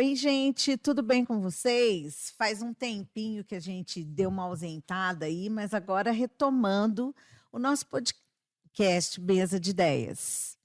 Oi, gente, tudo bem com vocês? Faz um tempinho que a gente deu uma ausentada aí, mas agora retomando o nosso podcast Mesa de Ideias.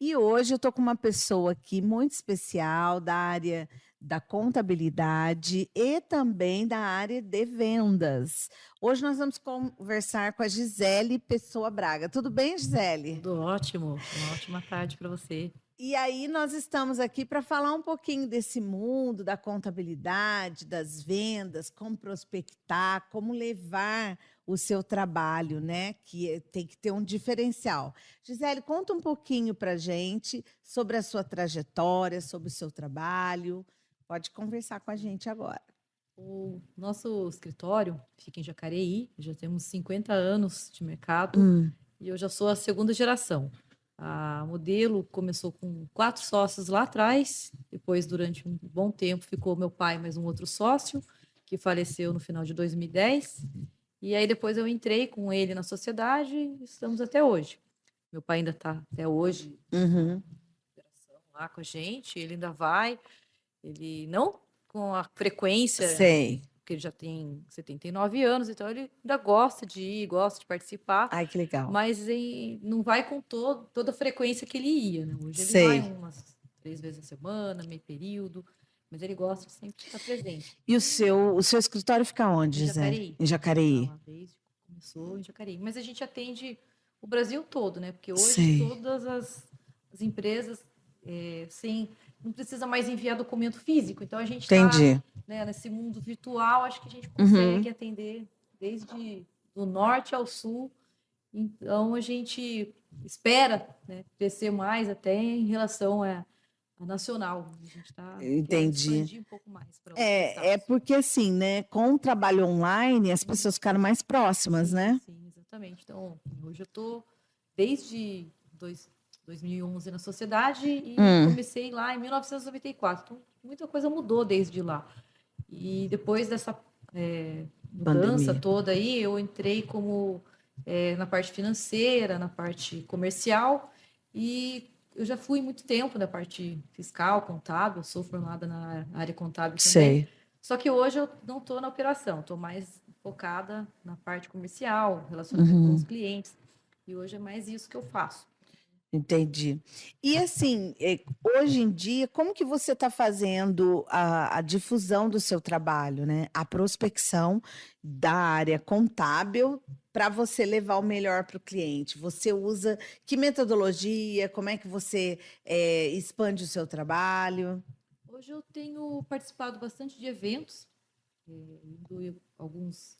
E hoje eu estou com uma pessoa aqui muito especial da área da contabilidade e também da área de vendas. Hoje nós vamos conversar com a Gisele Pessoa Braga. Tudo bem, Gisele? Tudo ótimo. Uma ótima tarde para você. E aí nós estamos aqui para falar um pouquinho desse mundo da contabilidade, das vendas, como prospectar, como levar o seu trabalho, né? Tem que ter um diferencial. Gisele, conta um pouquinho para a gente sobre a sua trajetória, sobre o seu trabalho. Pode conversar com a gente agora. O nosso escritório fica em Jacareí, já temos 50 anos de mercado Hum. e eu já sou a segunda geração. A modelo começou com 4 sócios lá atrás, depois, durante um bom tempo, ficou meu pai mais um outro sócio, que faleceu no final de 2010. E aí depois eu entrei com ele na sociedade e estamos até hoje. Meu pai ainda está até hoje Uhum. lá com a gente, ele ainda vai. Ele não com a frequência, Sei. porque ele já tem 79 anos, então ele ainda gosta de ir, gosta de participar, Ai, que legal. mas não vai com toda a frequência que ele ia, né? Hoje ele vai Sei. umas 3 vezes a semana, meio período, mas ele gosta de sempre estar presente. E o seu escritório fica onde, Em Gisele? Jacareí. Em A gente está Jacareí. lá desde que começou em Jacareí. Mas a gente atende o Brasil todo, né? Porque hoje Sei. todas as empresas não precisa mais enviar documento físico. Então a gente está, Entendi. né, nesse mundo virtual, acho que a gente Uhum. consegue atender desde do norte ao sul. Então a gente espera, né, crescer mais até em relação a nacional. A gente quer Entendi. expandir um pouco mais para outros É estados. porque assim, né, com o trabalho online, as pessoas ficaram mais próximas, Sim, né? sim, exatamente. Então, hoje eu estou desde 2011 na sociedade e Hum, comecei lá em 1994. Então, muita coisa mudou desde lá. E depois dessa mudança pandemia. toda aí, eu entrei como na parte financeira, na parte comercial e eu já fui muito tempo da parte fiscal, contábil, eu sou formada na área contábil também. Sei. Só que hoje eu não estou na operação, estou mais focada na parte comercial, relacionamento com os Uhum, clientes. E hoje é mais isso que eu faço. entendi. E assim, hoje em dia, como que você está fazendo a difusão do seu trabalho, né? A prospecção da área contábil para você levar o melhor para o cliente. Você usa que metodologia? Como é que você expande o seu trabalho? Hoje eu tenho participado bastante de eventos, indo em alguns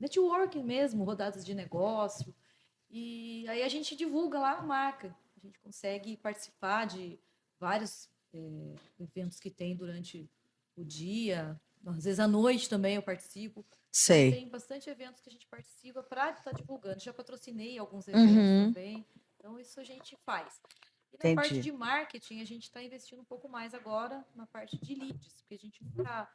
networking mesmo, rodadas de negócio. E aí a gente divulga lá a marca. A gente consegue participar de vários eventos que tem durante o dia. Às vezes à noite também eu participo. Então Sei. tem bastante eventos que a gente participa para estar divulgando. Já patrocinei alguns eventos Uhum, também. Então isso a gente faz. E na parte entendi. de marketing, a gente está investindo um pouco mais agora na parte de leads, porque a gente nunca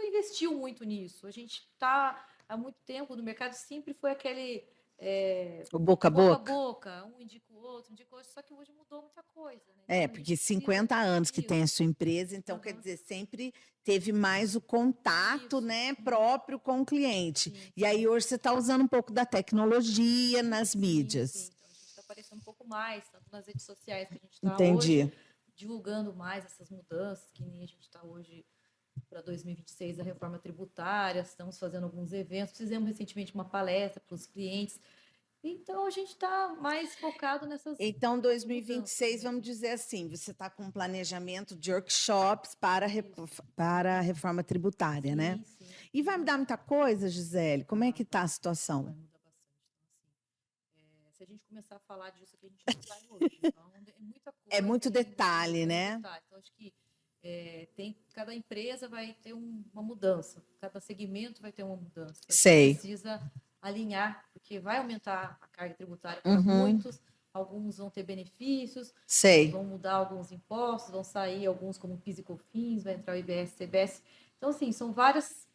investiu muito nisso. A gente está há muito tempo no mercado, sempre foi aquele O boca a boca a boca? boca, um indica o outro, só que hoje mudou muita coisa, né? Então a Porque gente precisa 50 anos que tem a isso, sua empresa, então quer aham, dizer, sempre teve mais o contato, isso, né, uhum, próprio com o cliente. sim, E aí sim, hoje você está usando um pouco da tecnologia nas sim, mídias. sim. Então a gente está aparecendo um pouco mais, tanto nas redes sociais que a gente está hoje, Entendi. divulgando mais essas mudanças, que nem a gente está hoje para 2026 a reforma tributária, estamos fazendo alguns eventos, fizemos recentemente uma palestra para os clientes. Então a gente está mais focado Então, nessas mudanças 2026, vamos mesmo. dizer assim, você está com um planejamento de workshops para, Isso. para a reforma tributária, né? Sim, sim. E vai mudar muita coisa, Gisele? Como é Tá, que está a situação? vai mudar bastante. Então, assim, se a gente começar a falar disso aqui, a gente não sai hoje. Então, é muita É coisa muito ainda, detalhe, é muito né? detalhe. Então, acho que cada empresa vai ter uma mudança, cada segmento vai ter uma mudança. Então, a gente Sei. precisa alinhar, porque vai aumentar a carga tributária para Uhum, muitos, alguns vão ter benefícios, sei. vão mudar alguns impostos, vão sair alguns como PIS e COFINS, vai entrar o IBS, CBS. Então, assim, são várias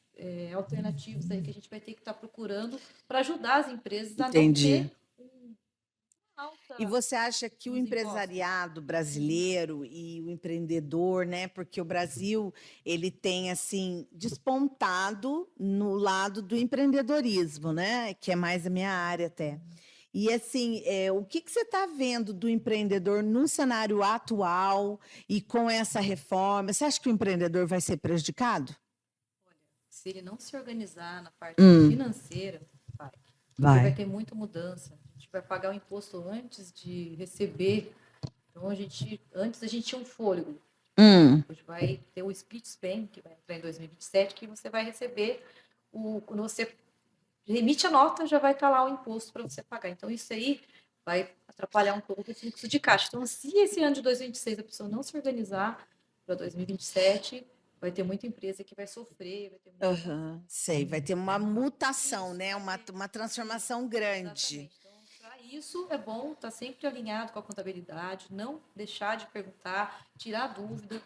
alternativas aí que a gente vai ter que estar procurando para ajudar as empresas a não Entendi. ter alta E você acha que o nos impostos. empresariado brasileiro e o empreendedor, né? Porque o Brasil ele tem assim despontado no lado do empreendedorismo, né? Que é mais a minha área até. E assim, o que você está vendo do empreendedor no cenário atual e com essa reforma? Você acha que o empreendedor vai ser prejudicado? Se ele não se organizar na parte Hum. financeira, vai. Porque Vai. vai ter muita mudança. A gente vai pagar o imposto antes de receber. Então, antes a gente tinha um fôlego. Hoje vai ter o Split Spend, que vai entrar em 2027, que você vai receber, quando você remite a nota, já vai estar lá o imposto para você pagar. Então, isso aí vai atrapalhar um pouco o fluxo de caixa. Então, se esse ano de 2026 a pessoa não se organizar para 2027, vai ter muita empresa que vai sofrer. Vai ter muita... Sei, vai ter uma mutação, né? Uma transformação grande. Exatamente. Então, para isso é bom estar sempre alinhado com a contabilidade, não deixar de perguntar, tirar dúvida.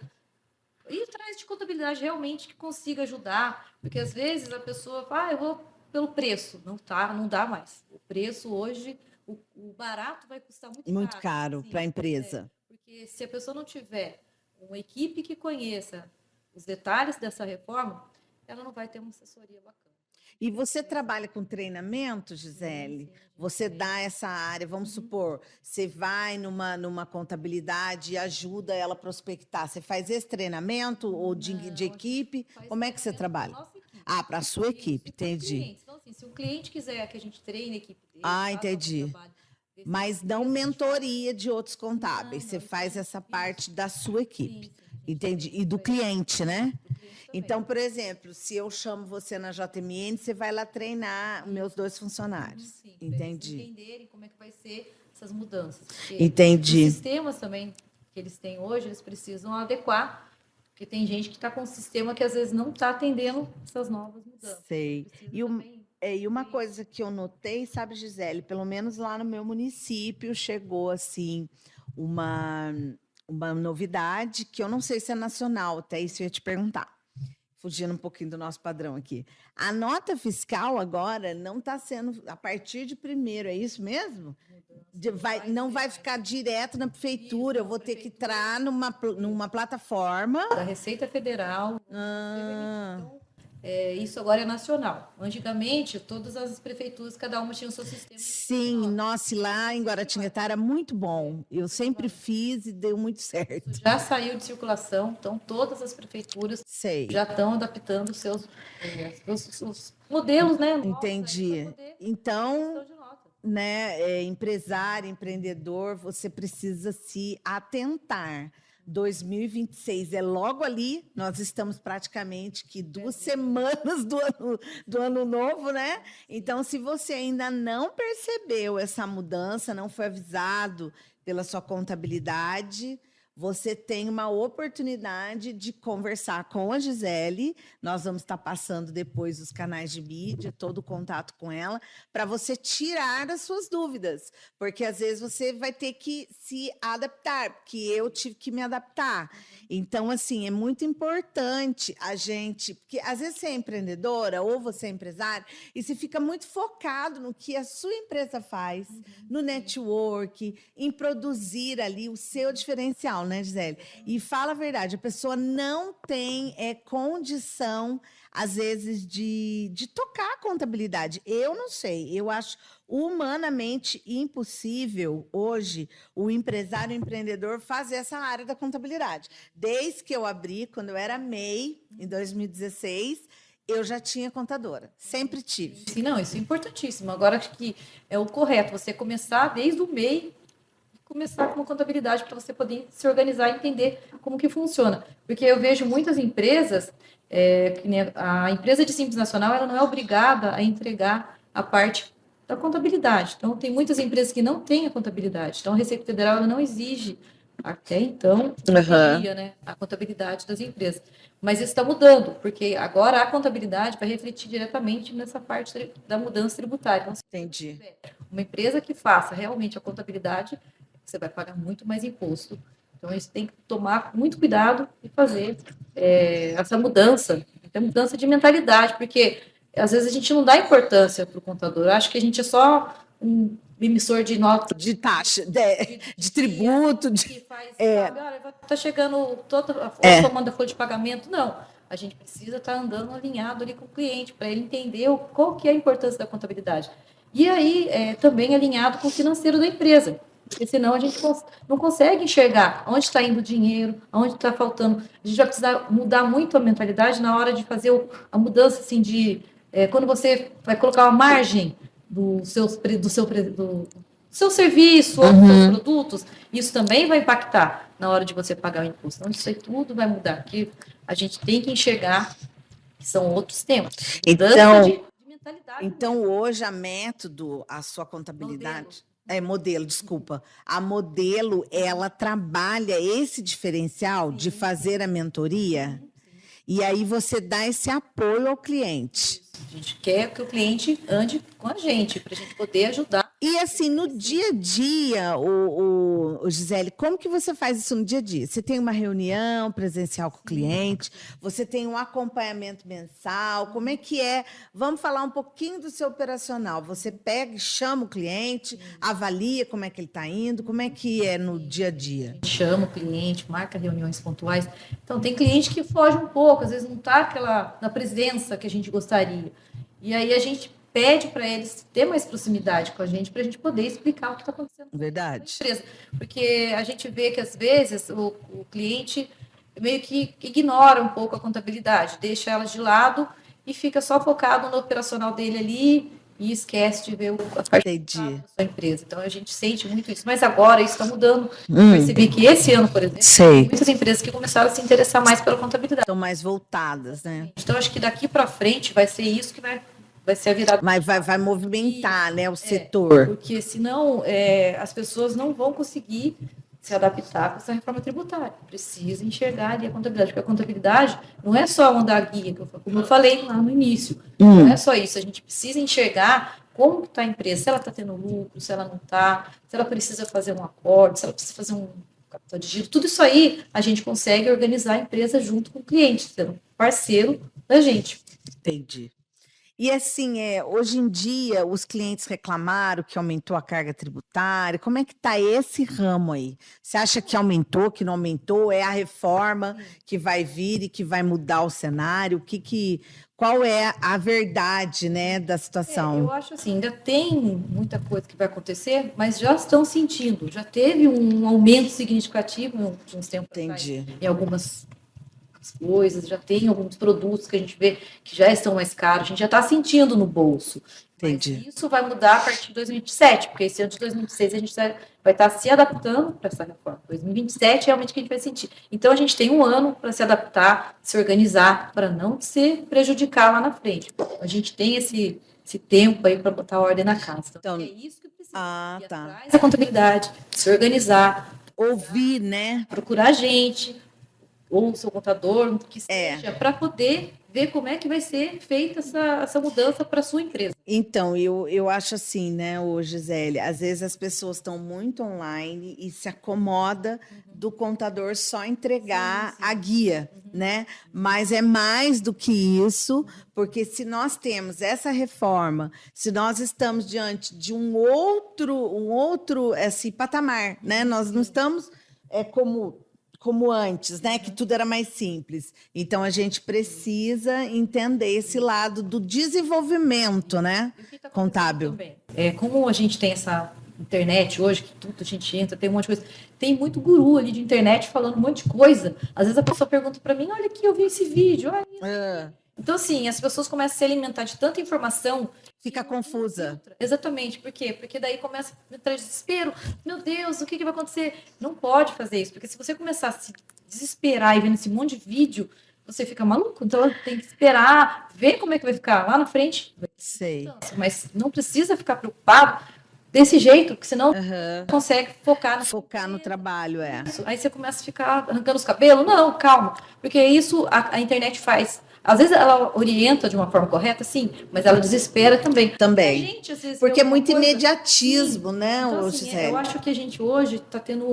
Ir atrás de contabilidade realmente que consiga ajudar, porque às vezes a pessoa fala, eu vou pelo preço. Não dá mais. O preço hoje, o barato vai custar muito caro para a empresa. Porque se a pessoa não tiver uma equipe que conheça os detalhes dessa reforma, ela não vai ter uma assessoria bacana. E você trabalha com treinamento, Gisele? Sim, você dá essa área, vamos supor, você vai numa contabilidade e ajuda ela a prospectar. Você faz esse treinamento ou de equipe? Como é que você trabalha? Para a sua equipe, entendi. Então, assim, se o cliente quiser que a gente treine a equipe dele... entendi. Mas não mentoria de outros contábeis. Você faz essa parte da sua equipe. Entendi. E do cliente, né? Então, por exemplo, se eu chamo você na JMN, você vai lá treinar meus 2 funcionários. Sim, entendi. Para eles entenderem como é que vai ser essas mudanças. Entendi. Os sistemas também que eles têm hoje, eles precisam adequar, porque tem gente que está com um sistema que às vezes não está atendendo essas novas mudanças. Sei. E uma coisa que eu notei, sabe, Gisele, pelo menos lá no meu município chegou assim uma novidade que eu não sei se é nacional, até isso eu ia te perguntar. Fugindo um pouquinho do nosso padrão aqui. A nota fiscal agora não está sendo a partir de 1º, é isso mesmo? Não vai ficar direto na prefeitura, eu vou ter que entrar numa plataforma. Da Receita Federal. Então, isso agora é nacional. Antigamente, todas as prefeituras, cada uma tinha o seu sistema. Sim, nossa, lá em Guaratinguetá era muito bom. Eu sempre fiz e deu muito certo. Isso já saiu de circulação, então todas as prefeituras já estão adaptando os seus modelos, né? Entendi. Então, né, empresário, empreendedor, você precisa se atentar. 2026 é logo ali, nós estamos praticamente que 2 semanas do ano novo, né? Então, se você ainda não percebeu essa mudança, não foi avisado pela sua contabilidade, você tem uma oportunidade de conversar com a Gisele. Nós vamos estar passando depois os canais de mídia, todo o contato com ela, para você tirar as suas dúvidas. Porque, às vezes, você vai ter que se adaptar, porque eu tive que me adaptar. Então, assim, é muito importante a gente... Porque, às vezes, você é empreendedora ou você é empresário e você fica muito focado no que a sua empresa faz, no network, em produzir ali o seu diferencial, né, Gisele? E fala a verdade, a pessoa não tem condição, às vezes, de tocar a contabilidade. Eu não sei, eu acho humanamente impossível hoje o empresário, o empreendedor fazer essa área da contabilidade. Desde que eu abri, quando eu era MEI, em 2016, eu já tinha contadora, sempre tive. Sim, não, isso é importantíssimo. Agora, acho que é o correto, você começar desde o MEI, começar com uma contabilidade para você poder se organizar e entender como que funciona. Porque eu vejo muitas empresas, que nem a empresa de Simples Nacional, ela não é obrigada a entregar a parte da contabilidade. Então, tem muitas empresas que não têm a contabilidade. Então, a Receita Federal ela não exige, até então, né, a contabilidade das empresas. Mas isso está mudando, porque agora a contabilidade vai refletir diretamente nessa parte da mudança tributária. Então, se entendi. Uma empresa que faça realmente a contabilidade, você vai pagar muito mais imposto. Então, isso tem que tomar muito cuidado e fazer essa mudança de mentalidade, porque às vezes a gente não dá importância para o contador. Eu acho que a gente é só emissor de nota de taxa, de tributo, que faz, sabe, olha, tá chegando toda a somando a folha de pagamento. Não, a gente precisa estar andando alinhado ali com o cliente, para ele entender qual que é a importância da contabilidade. E aí, também alinhado com o financeiro da empresa, porque senão a gente não consegue enxergar onde está indo o dinheiro, onde está faltando. A gente vai precisar mudar muito a mentalidade na hora de fazer a mudança, assim, quando você vai colocar uma margem do seu serviço ou dos seus produtos, isso também vai impactar na hora de você pagar o imposto. Então, isso aí tudo vai mudar. Aqui a gente tem que enxergar que são outros tempos. Então, de mentalidade. Então, hoje, a sua contabilidade... Modelo, desculpa. A Modelo, ela trabalha esse diferencial de fazer a mentoria, e aí você dá esse apoio ao cliente. A gente quer que o cliente ande com a gente, para a gente poder ajudar. E assim, no dia a dia, Gisele, como que você faz isso no dia a dia? Você tem uma reunião presencial com o cliente, você tem um acompanhamento mensal, como é que é? Vamos falar um pouquinho do seu operacional. Você pega e chama o cliente, avalia como é que ele está indo, como é que é no dia a dia? A gente chama o cliente, marca reuniões pontuais. Então, tem cliente que foge um pouco, às vezes não está na presença que a gente gostaria. E aí a gente pede para eles ter mais proximidade com a gente, para a gente poder explicar o que está acontecendo na empresa. Porque a gente vê que, às vezes, o cliente meio que ignora um pouco a contabilidade, deixa ela de lado e fica só focado no operacional dele ali e esquece de ver a parte da sua empresa. Então, a gente sente muito isso. Mas agora isso está mudando. Eu percebi que esse ano, por exemplo, tem muitas empresas que começaram a se interessar mais pela contabilidade. Estão mais voltadas, né? Então, acho que daqui para frente vai ser isso que vai ser a virada. Mas vai movimentar, né, o setor. Porque senão as pessoas não vão conseguir se adaptar com essa reforma tributária. Precisa enxergar ali a contabilidade, porque a contabilidade não é só mandar a guia, como eu falei lá no início. Não é só isso, a gente precisa enxergar como está a empresa, se ela está tendo lucro, se ela não está, se ela precisa fazer um acordo, se ela precisa fazer um capital de giro, tudo isso aí a gente consegue organizar a empresa junto com o cliente, sendo parceiro da gente. Entendi. E assim, hoje em dia, os clientes reclamaram que aumentou a carga tributária. Como é que está esse ramo aí? Você acha que aumentou, que não aumentou? É a reforma que vai vir e que vai mudar o cenário? Qual é a verdade, né, da situação? Eu acho assim, ainda tem muita coisa que vai acontecer, mas já estão sentindo. Já teve um aumento significativo de uns tempos atrás, em algumas coisas, já tem alguns produtos que a gente vê que já estão mais caros, a gente já está sentindo no bolso. Entendi. Mas isso vai mudar a partir de 2027, porque esse ano de 2026 a gente vai estar se adaptando para essa reforma. 2027 é realmente que a gente vai sentir. Então, a gente tem um ano para se adaptar, se organizar, para não se prejudicar lá na frente. A gente tem esse tempo aí para botar ordem na casa. Então, é isso que precisa. Ir atrás da contabilidade, se organizar. Ouvir, né? Procurar a gente, ou o seu contador, que seja, para poder ver como é que vai ser feita essa mudança para a sua empresa. Então, eu acho assim, né, Gisele, às vezes as pessoas estão muito online e se acomoda do contador só entregar a guia, né? Mas é mais do que isso, porque se nós temos essa reforma, se nós estamos diante de um outro assim, patamar, né? Nós não estamos como antes, né? Que tudo era mais simples. Então, a gente precisa entender esse lado do desenvolvimento, né? Contábil. Como a gente tem essa internet hoje, que tudo a gente entra, tem um monte de coisa. Tem muito guru ali de internet falando um monte de coisa. Às vezes a pessoa pergunta para mim, olha aqui, eu vi esse vídeo, olha isso. Então, assim, as pessoas começam a se alimentar de tanta informação. Fica confusa. Exatamente. Por quê? Porque daí começa a entrar desespero. Meu Deus, o que vai acontecer? Não pode fazer isso, porque se você começar a se desesperar e vendo esse monte de vídeo, você fica maluco. Então, tem que esperar, ver como é que vai ficar lá na frente. Sei. Mas não precisa ficar preocupado desse jeito, porque senão não consegue focar no trabalho, Aí você começa a ficar arrancando os cabelos. Não, calma. Porque isso a internet faz. Às vezes ela orienta de uma forma correta, sim, mas ela desespera também. Gente, às vezes, porque é muito imediatismo, né, então, assim, eu acho que a gente hoje está tendo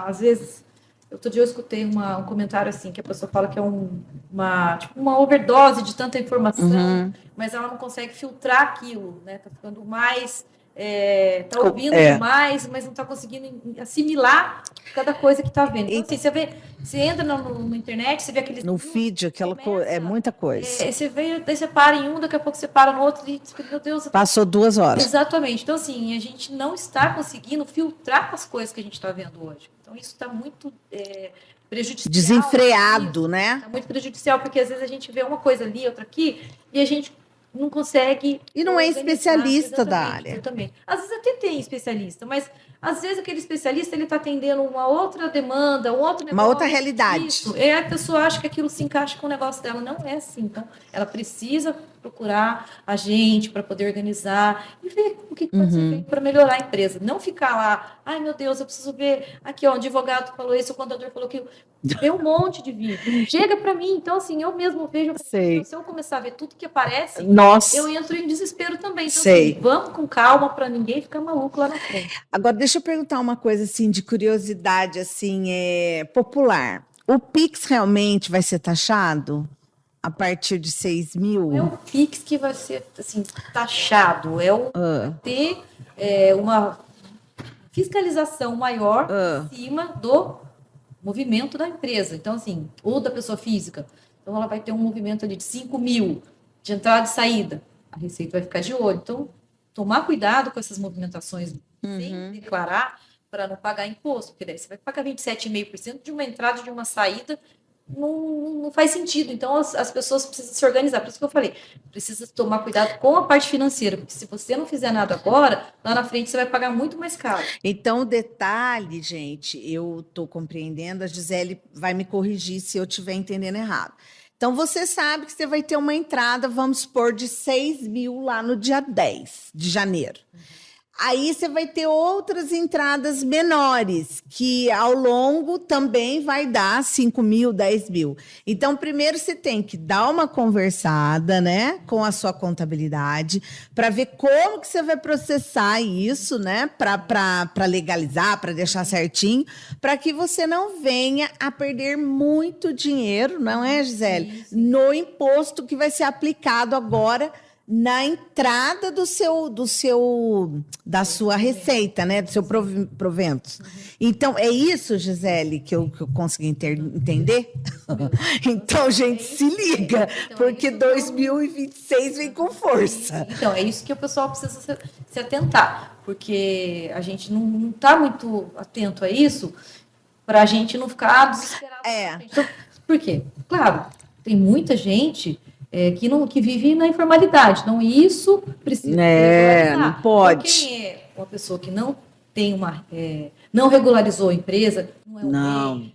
às vezes, outro dia eu escutei um comentário assim, que a pessoa fala que é uma overdose de tanta informação, mas ela não consegue filtrar aquilo, né? Tá ficando mais está ouvindo demais, mas não está conseguindo assimilar cada coisa que está vendo. Então, assim, você entra na internet, você vê aqueles... No feed, aquela coisa, é muita coisa. Você vê, daí você para em um, daqui a pouco você para no outro, e você fica, meu Deus... Passou 2 horas. Exatamente. Então, assim, a gente não está conseguindo filtrar as coisas que a gente está vendo hoje. Então, isso está muito prejudicial. Desenfreado, né? Está muito prejudicial, porque às vezes a gente vê uma coisa ali, outra aqui, e a gente não consegue... E não é especialista da área. Exatamente. Às vezes até tem especialista, mas às vezes aquele especialista ele está atendendo uma outra demanda, um outro negócio. Uma outra realidade. Isso. E a pessoa acha que aquilo se encaixa com o negócio dela. Não é assim. Então, ela precisa procurar a gente para poder organizar e ver o que pode ser feito para melhorar a empresa. Não ficar lá, ai meu Deus, eu preciso ver. Aqui, ó, o advogado falou isso, o contador falou aquilo. Tem um monte de vídeo. Chega para mim. Então, assim, eu mesmo vejo. Se eu começar a ver tudo que aparece, eu entro em desespero também. Então, assim, vamos com calma para ninguém ficar maluco lá na frente. Agora, deixa eu perguntar uma coisa assim de curiosidade assim, popular. O Pix realmente vai ser taxado a partir de 6 mil? Não é o Pix que vai ser assim, taxado, ter uma fiscalização maior em cima do movimento da empresa. Então, assim, ou da pessoa física. Então, ela vai ter um movimento ali de 5 mil de entrada e saída. A Receita vai ficar de olho. Então, tomar cuidado com essas movimentações sem declarar para não pagar imposto, porque daí você vai pagar 27,5% de uma entrada e de uma saída, não faz sentido. Então, as pessoas precisam se organizar. Por isso que eu falei, precisa tomar cuidado com a parte financeira, porque se você não fizer nada agora, lá na frente você vai pagar muito mais caro. Então, o detalhe, gente, eu estou compreendendo, a Gisele vai me corrigir se eu estiver entendendo errado. Então, você sabe que você vai ter uma entrada, vamos supor, de 6 mil lá no dia 10 de janeiro. Aí você vai ter outras entradas menores, que ao longo também vai dar 5 mil, 10 mil. Então, primeiro você tem que dar uma conversada, né, com a sua contabilidade, para ver como que você vai processar isso, né, para legalizar, para deixar certinho, para que você não venha a perder muito dinheiro, não é, Gisele? Sim. No imposto que vai ser aplicado agora na entrada da sua receita, né, do seu proventos. Então, é isso, Gisele, que eu consegui entender? Então, gente, se liga, porque 2026 vem com força. Então, é isso que o pessoal precisa se atentar, porque a gente não está muito atento a isso, para a gente não ficar desesperado. Então, por quê? Claro, tem muita gente... que vive na informalidade. Então, isso precisa regularizar. Não pode. Então, quem é uma pessoa que não tem não regularizou a empresa,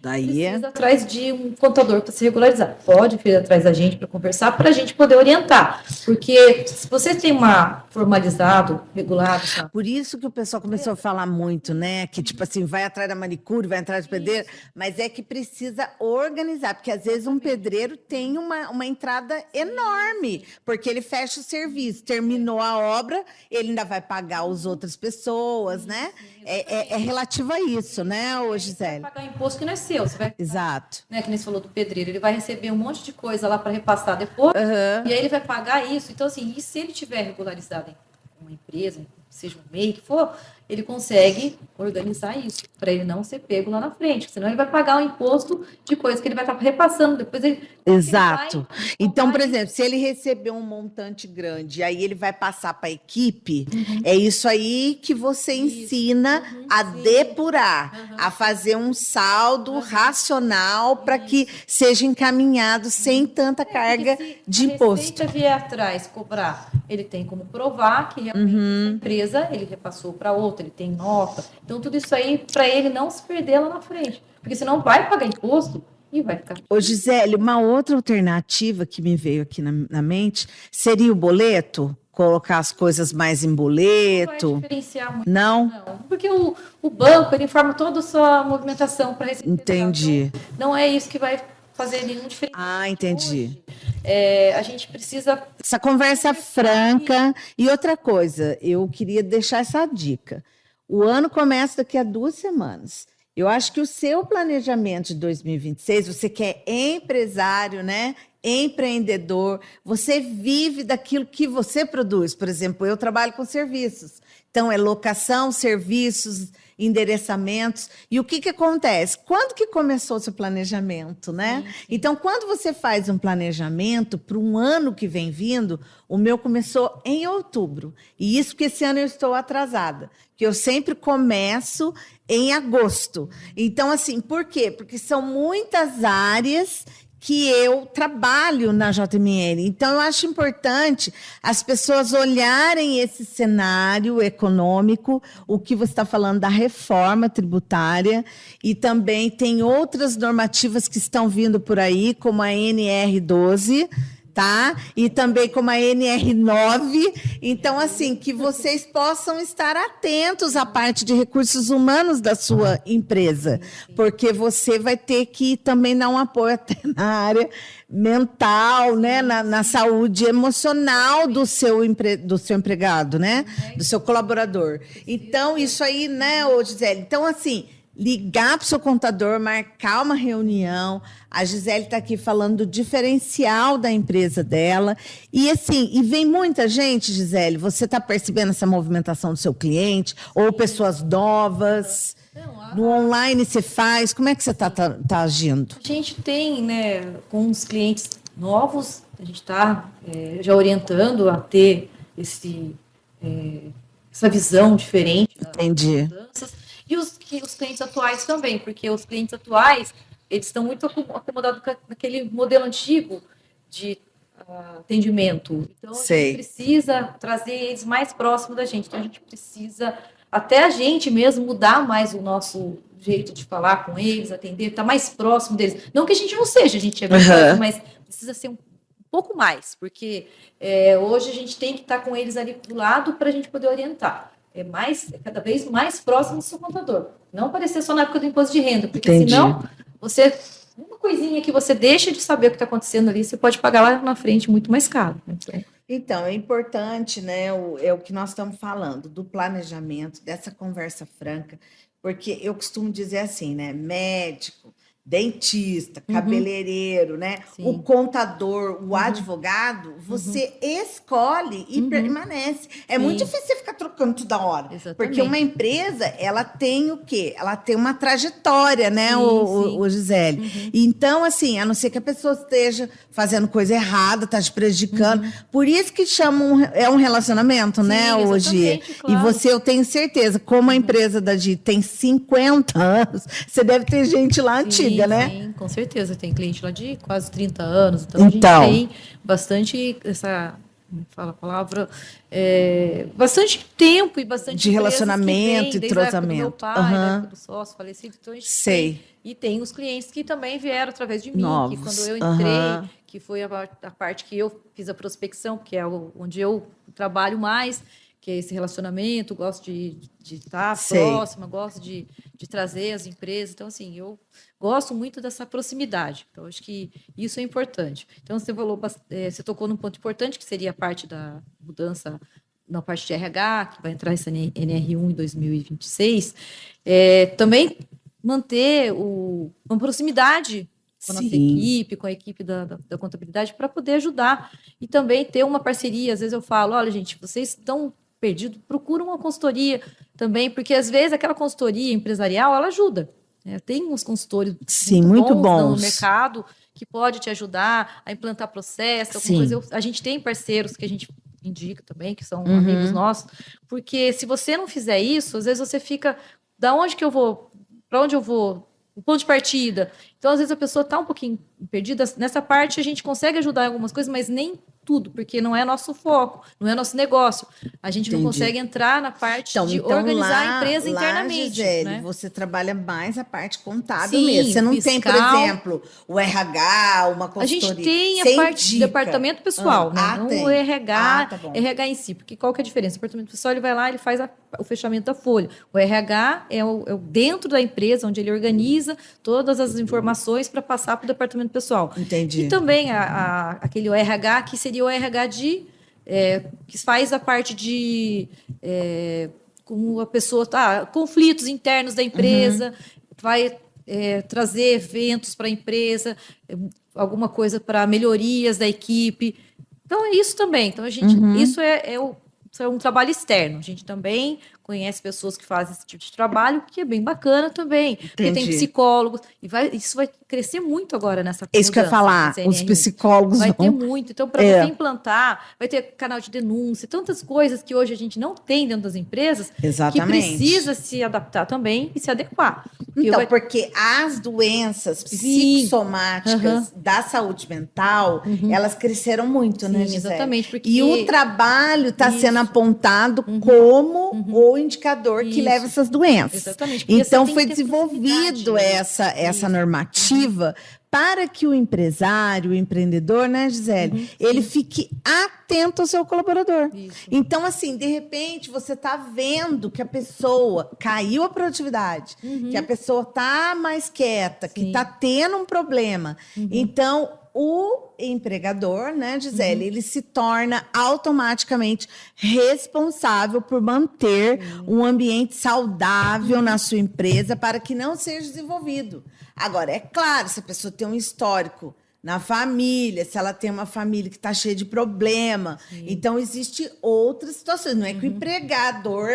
daí precisa atrás de um contador para se regularizar. Pode vir atrás da gente para conversar, para a gente poder orientar. Porque se você tem uma formalizado, regulado... Sabe? Por isso que o pessoal começou a falar muito, né? Que, tipo assim, vai atrás da manicure, vai atrás do pedreiro, mas é que precisa organizar, porque às vezes um pedreiro tem uma entrada enorme, porque ele fecha o serviço, terminou a obra, ele ainda vai pagar as outras pessoas, né? É relativo a isso, né, Gisele? Você vai pagar um imposto que não é seu. Você vai, exato. Né, que nem você falou do pedreiro, ele vai receber um monte de coisa lá para repassar depois, e aí ele vai pagar isso. Então, assim, e se ele tiver regularizado em uma empresa, seja um MEI que for, ele consegue organizar isso, para ele não ser pego lá na frente, senão ele vai pagar um imposto de coisa que ele vai estar repassando, depois ele... Exato. Então, por exemplo, se ele receber um montante grande, aí ele vai passar para a equipe, é isso aí que você ensina a depurar, a fazer um saldo racional para que seja encaminhado sem tanta carga de imposto. Se a Receita vier atrás cobrar, ele tem como provar que realmente essa empresa ele repassou para outra, ele tem nota. Então, tudo isso aí, para ele não se perder lá na frente. Porque senão vai pagar imposto e vai ficar... Ô, Gisele, uma outra alternativa que me veio aqui na mente seria o boleto? Colocar as coisas mais em boleto? Não vai diferenciar muito. Não? Não, porque o banco, ele informa toda a sua movimentação para receber. Entendi. Então, não é isso que vai fazer nenhum diferencial. Ah, entendi. Hoje, a gente precisa... Essa conversa franca. E outra coisa, eu queria deixar essa dica. O ano começa daqui a 2 semanas. Eu acho que o seu planejamento de 2026, você que é empresário, né? empreendedor, você vive daquilo que você produz. Por exemplo, eu trabalho com serviços. Então, é locação, serviços, endereçamentos. E o que acontece? Quando que começou o seu planejamento, né? Sim, sim. Então, quando você faz um planejamento para um ano que vem vindo, o meu começou em outubro. E isso porque esse ano eu estou atrasada, que eu sempre começo em agosto. Então, assim, por quê? Porque são muitas áreas que eu trabalho na JML. Então, eu acho importante as pessoas olharem esse cenário econômico, o que você está falando da reforma tributária, e também tem outras normativas que estão vindo por aí, como a NR12, tá? E também como a NR9. Então, assim, que vocês possam estar atentos à parte de recursos humanos da sua empresa, porque você vai ter que também dar um apoio até na área mental, né? Na saúde emocional do seu empregado, né? Do seu colaborador. Então, isso aí, né, ô Gisele? Então, assim, ligar para o seu contador, marcar uma reunião. A Gisele está aqui falando do diferencial da empresa dela. E assim, e vem muita gente, Gisele, você está percebendo essa movimentação do seu cliente? Ou pessoas novas? No online você faz? Como é que você está agindo? A gente tem, né, com os clientes novos, a gente está já orientando a ter essa visão diferente Entendi. das mudanças. E os clientes atuais também, porque os clientes atuais, eles estão muito acomodados naquele modelo antigo de atendimento. Então, a gente precisa trazer eles mais próximos da gente. Então, a gente precisa, até a gente mesmo, mudar mais o nosso jeito de falar com eles, atender, estar mais próximo deles. Não que a gente não seja, a gente é bem próximo, mas precisa ser um pouco mais, porque hoje a gente tem que estar com eles ali do lado para a gente poder orientar. É cada vez mais próximo do seu contador. Não aparecer só na época do imposto de renda, porque senão uma coisinha que você deixa de saber o que está acontecendo ali, você pode pagar lá na frente muito mais caro. Então, é importante, né? É o que nós estamos falando, do planejamento, dessa conversa franca, porque eu costumo dizer assim, né? Médico, dentista, cabeleireiro, né? O contador, o advogado, você escolhe e permanece. É muito difícil você ficar trocando toda hora. Exatamente. Porque uma empresa, ela tem o quê? Ela tem uma trajetória, né, o Gisele? Então, assim, a não ser que a pessoa esteja fazendo coisa errada, está te prejudicando. Por isso que chamam, é um relacionamento, né, hoje. Claro. E você, eu tenho certeza, como a empresa da Gi tem 50 anos, você deve ter gente lá antiga, né? Sim, com certeza. Tem cliente lá de quase 30 anos. Então, a gente tem bastante fala a palavra, bastante tempo e bastante de relacionamento e entrosamento. Do meu pai, da época do sócio falecido. Então, a gente Sei. E tem os clientes que também vieram através de mim, Novos. que quando eu entrei, que foi a parte que eu fiz a prospecção, que é onde eu trabalho mais, que é esse relacionamento, gosto de estar próxima, gosto de trazer as empresas. Então, assim, eu gosto muito dessa proximidade. Então, acho que isso é importante. Então, você tocou num ponto importante, que seria a parte da mudança na parte de RH, que vai entrar essa NR1 em 2026. Também manter uma proximidade com a nossa equipe, com a equipe da contabilidade, para poder ajudar. E também ter uma parceria. Às vezes eu falo, olha, gente, vocês estão perdidos, procura uma consultoria também, porque às vezes aquela consultoria empresarial, ela ajuda. Tem uns consultores muito bons no mercado que pode te ajudar a implantar processo, alguma coisa. A gente tem parceiros que a gente indica também, que são amigos nossos, porque se você não fizer isso, às vezes você fica, da onde que eu vou, para onde eu vou, o ponto de partida. Então, às vezes a pessoa está um pouquinho perdida. Nessa parte a gente consegue ajudar em algumas coisas, mas nem tudo, porque não é nosso foco, não é nosso negócio. A gente não consegue entrar na parte de organizar a empresa internamente. Gisele, né? Você trabalha mais a parte contábil mesmo. Você não fiscal, tem, por exemplo, o RH, uma consultoria. A gente tem a parte de departamento pessoal, né? Não o RH, tá bom. RH em si. Porque qual que é a diferença? O departamento pessoal, ele vai lá, ele faz o fechamento da folha. O RH é o dentro da empresa, onde ele organiza todas as informações para passar para o departamento pessoal. Entendi. E também aquele RH, que seria o RH que faz a parte de como a pessoa conflitos internos da empresa, vai trazer eventos para a empresa, alguma coisa para melhorias da equipe. Então, é isso também. Então, isso isso é um trabalho externo. A gente também conhece pessoas que fazem esse tipo de trabalho, que é bem bacana também. Porque tem psicólogos. E isso vai crescer muito agora nessa mudança. Isso que eu ia falar, os psicólogos vai ter muito. Então, para você implantar, vai ter canal de denúncia, tantas coisas que hoje a gente não tem dentro das empresas, Exatamente. que precisa se adaptar também e se adequar. Então, porque as doenças psicossomáticas Uhum. da saúde mental, elas cresceram muito, né, Gisele? Exatamente. Porque... E o trabalho está sendo apontado como o indicador que leva essas doenças. Exatamente. Então, foi desenvolvido essa normativa para que o empresário, o empreendedor, né, Gisele, ele fique atento ao seu colaborador. Isso. Então, assim, de repente, você está vendo que a pessoa caiu a produtividade, que a pessoa está mais quieta, que está tendo um problema. Então, o empregador, né, Gisele, ele se torna automaticamente responsável por manter um ambiente saudável na sua empresa para que não seja desenvolvido. Agora, é claro, se a pessoa tem um histórico na família, se ela tem uma família que está cheia de problema, então existem outras situações. Não é que o empregador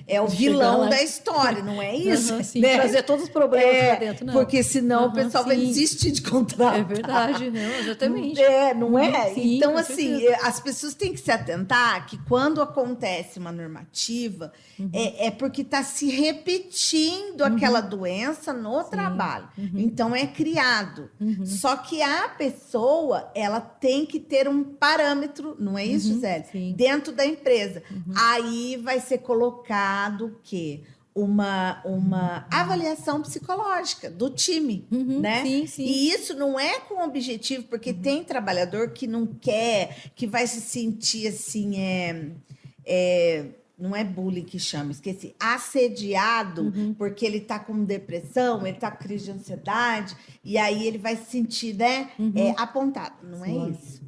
é o vilão da história, não é isso? Né? Trazer todos os problemas para dentro, não. Porque senão o pessoal vai desistir de contratar. É verdade, não, exatamente. Não é? Sim, então, assim, as pessoas têm que se atentar que quando acontece uma normativa, é porque está se repetindo aquela doença no trabalho. Então, é criado. Só que a pessoa, ela tem que ter um parâmetro, não é isso, Gisele? Dentro da empresa. Aí vai ser colocado o quê? Uma avaliação psicológica do time, né? Sim. E isso não é com objetivo, porque tem trabalhador que não quer, que vai se sentir assim, não é bullying que chama, esqueci, assediado, porque ele está com depressão, ele está com crise de ansiedade, e aí ele vai se sentir, né, apontado. Não é isso.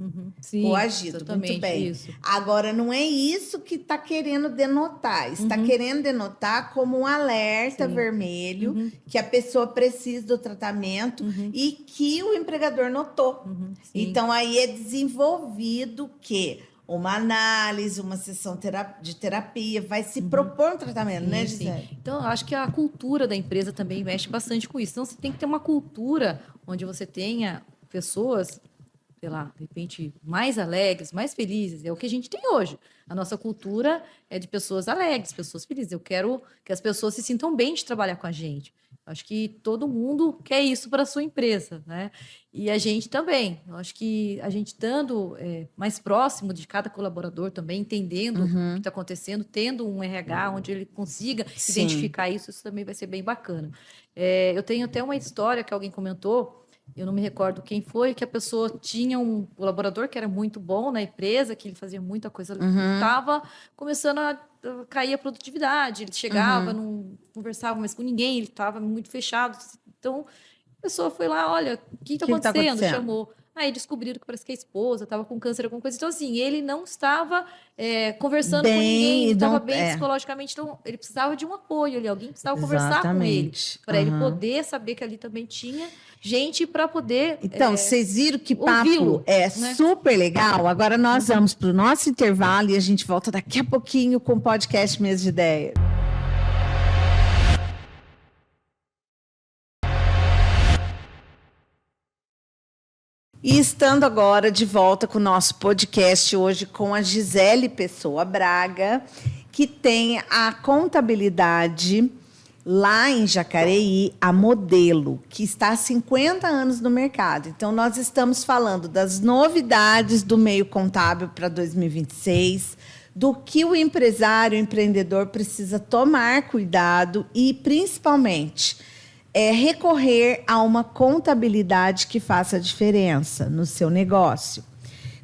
Coagido, muito bem. Isso. Agora, não é isso que está querendo denotar. Está querendo denotar como um alerta vermelho que a pessoa precisa do tratamento e que o empregador notou. Então, aí é desenvolvido que uma análise, uma sessão de terapia, vai se propor um tratamento, né, Gisele? Então, eu acho que a cultura da empresa também mexe bastante com isso. Então, você tem que ter uma cultura onde você tenha pessoas, sei lá, de repente, mais alegres, mais felizes. É o que a gente tem hoje. A nossa cultura é de pessoas alegres, pessoas felizes. Eu quero que as pessoas se sintam bem de trabalhar com a gente. Acho que todo mundo quer isso para a sua empresa, né? E a gente também. Eu acho que a gente estando mais próximo de cada colaborador também, entendendo o que está acontecendo, tendo um RH onde ele consiga identificar isso também vai ser bem bacana. Eu tenho até uma história que alguém comentou, eu não me recordo quem foi, que a pessoa tinha um colaborador que era muito bom na empresa, que ele fazia muita coisa, estava começando a cair a produtividade, ele chegava, não conversava mais com ninguém, ele estava muito fechado. Então, a pessoa foi lá, olha, o que está acontecendo? Chamou. Aí descobriram que parece que a esposa estava com câncer, alguma coisa. Então, assim, ele não estava conversando com ninguém, estava bem psicologicamente, então ele precisava de um apoio ali, alguém precisava conversar com ele, para ele poder saber que ali também tinha gente para poder. Então, vocês viram que papo super legal. Agora nós vamos para o nosso intervalo e a gente volta daqui a pouquinho com o podcast Mesa de Ideias. E estando agora de volta com o nosso podcast hoje com a Gisele Pessoa Braga, que tem a contabilidade lá em Jacareí, a Modelo, que está há 50 anos no mercado. Então, nós estamos falando das novidades do meio contábil para 2026, do que o empresário, o empreendedor precisa tomar cuidado e, principalmente, recorrer a uma contabilidade que faça diferença no seu negócio.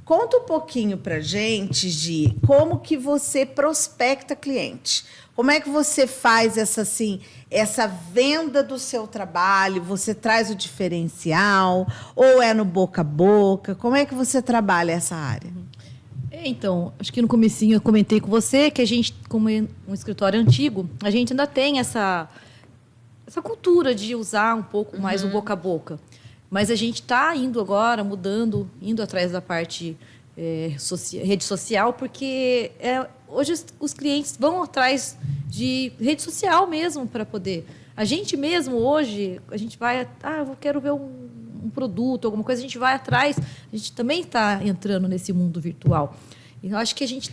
Conta um pouquinho para a gente, Gi, como que você prospecta cliente. Como é que você faz essa venda do seu trabalho? Você traz o diferencial? Ou é no boca a boca? Como é que você trabalha essa área? Então, acho que no comecinho eu comentei com você que a gente, como um escritório antigo, a gente ainda tem essa cultura de usar um pouco mais o boca a boca. Mas a gente está indo agora, mudando, indo atrás da parte rede social, porque hoje os clientes vão atrás de rede social mesmo para poder. A gente mesmo hoje, a gente vai, eu quero ver um produto, alguma coisa, a gente vai atrás, a gente também está entrando nesse mundo virtual. E eu acho que a gente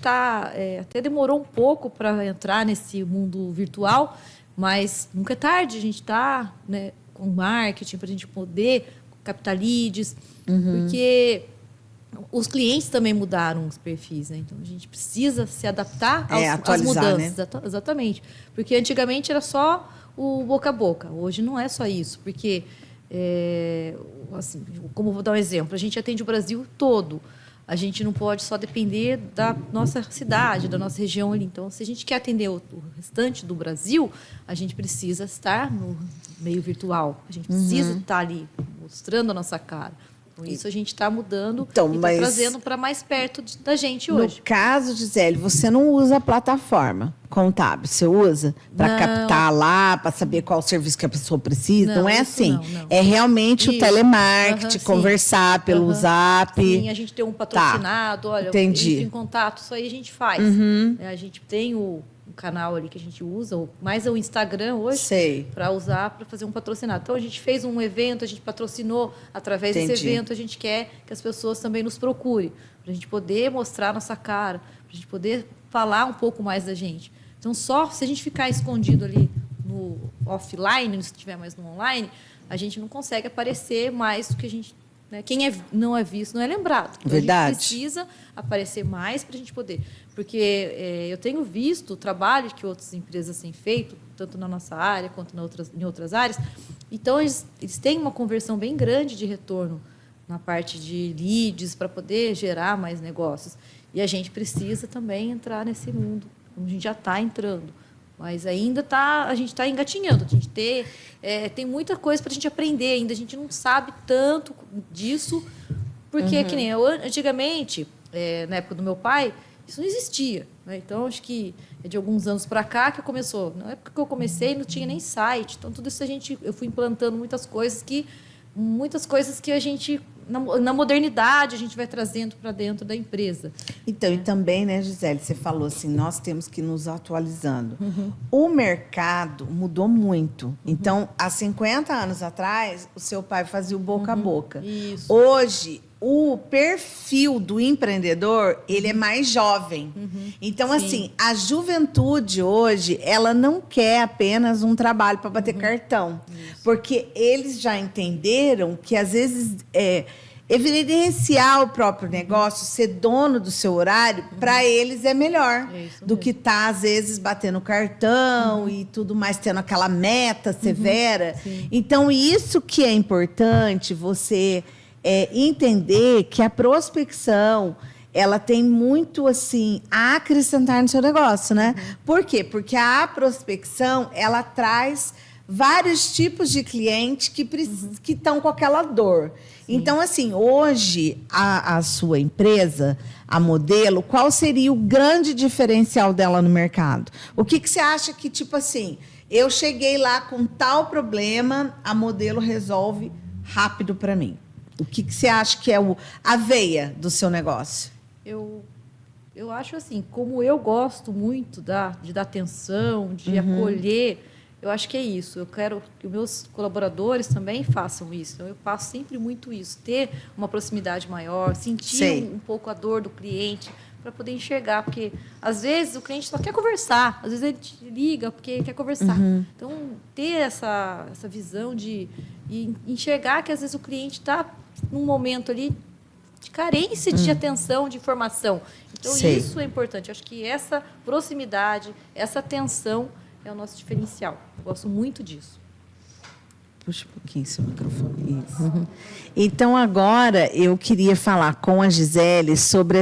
até demorou um pouco para entrar nesse mundo virtual, mas nunca é tarde, a gente está, né, com marketing para a gente poder captar leads, porque os clientes também mudaram os perfis, né? Então a gente precisa se adaptar às mudanças. Né? Exatamente. Porque antigamente era só o boca a boca. Hoje não é só isso, porque assim, como vou dar um exemplo, a gente atende o Brasil todo. A gente não pode só depender da nossa cidade, da nossa região ali. Então, se a gente quer atender o restante do Brasil, a gente precisa estar no meio virtual. A gente precisa estar ali, mostrando a nossa cara. Com isso, a gente está mudando e está trazendo para mais perto da gente hoje. No caso, Gisele, você não usa a plataforma contábil, você usa para captar lá, para saber qual serviço que a pessoa precisa? Não é assim. Não. É realmente o telemarketing, conversar pelo Zap. Sim, a gente tem um patrocinado, olha, entendi. Entre em contato, isso aí a gente faz. A gente tem o canal ali que a gente usa, mais o Instagram hoje, para usar para fazer um patrocinado. Então, a gente fez um evento, a gente patrocinou através desse evento, a gente quer que as pessoas também nos procurem, para a gente poder mostrar nossa cara, para a gente poder falar um pouco mais da gente. Então, só se a gente ficar escondido ali no offline, se estiver mais no online, a gente não consegue aparecer mais do que a gente... Né? Quem não é visto não é lembrado. Então, verdade. A gente precisa aparecer mais para a gente poder. Porque eu tenho visto o trabalho que outras empresas têm feito, tanto na nossa área quanto em outras áreas. Então, eles têm uma conversão bem grande de retorno na parte de leads para poder gerar mais negócios. E a gente precisa também entrar nesse mundo, como a gente já está entrando. Mas ainda a gente está engatinhando. A gente tem muita coisa para a gente aprender ainda. A gente não sabe tanto disso, porque, que nem eu, antigamente, na época do meu pai, isso não existia. Né? Então, acho que é de alguns anos para cá que começou. Na época que eu comecei, não tinha nem site. Então, tudo isso eu fui implantando muitas coisas que a gente, na modernidade, a gente vai trazendo para dentro da empresa. Então, e também, né, Gisele, você falou assim, nós temos que nos atualizando. O mercado mudou muito. Então, há 50 anos atrás, o seu pai fazia o boca a boca. Isso. Hoje, o perfil do empreendedor, ele é mais jovem. Então, assim, a juventude hoje, ela não quer apenas um trabalho para bater cartão. Isso. Porque eles já entenderam que, às vezes, evidenciar o próprio negócio, ser dono do seu horário, para eles é melhor do que estar, às vezes, batendo cartão e tudo mais, tendo aquela meta severa. Então, isso que é importante, você... entender que a prospecção ela tem muito assim a acrescentar no seu negócio, né? Por quê? Porque a prospecção ela traz vários tipos de clientes que estão com aquela dor. Então, assim, hoje a sua empresa, a Modelo, qual seria o grande diferencial dela no mercado? O que você acha que, tipo assim, eu cheguei lá com tal problema, a Modelo resolve rápido para mim? O que você acha que é a veia do seu negócio? Eu acho assim, como eu gosto muito de dar atenção, de acolher, eu acho que é isso. Eu quero que os meus colaboradores também façam isso. Então, eu faço sempre muito isso. Ter uma proximidade maior, sentir um pouco a dor do cliente, para poder enxergar. Porque, às vezes, o cliente só quer conversar. Às vezes, ele te liga porque ele quer conversar. Então, ter essa visão de enxergar que, às vezes, o cliente está num momento ali de carência de atenção, de informação. Então, isso é importante. Eu acho que essa proximidade, essa atenção é o nosso diferencial. Eu gosto muito disso. Puxa um pouquinho seu microfone. Isso. Então, agora, eu queria falar com a Gisele sobre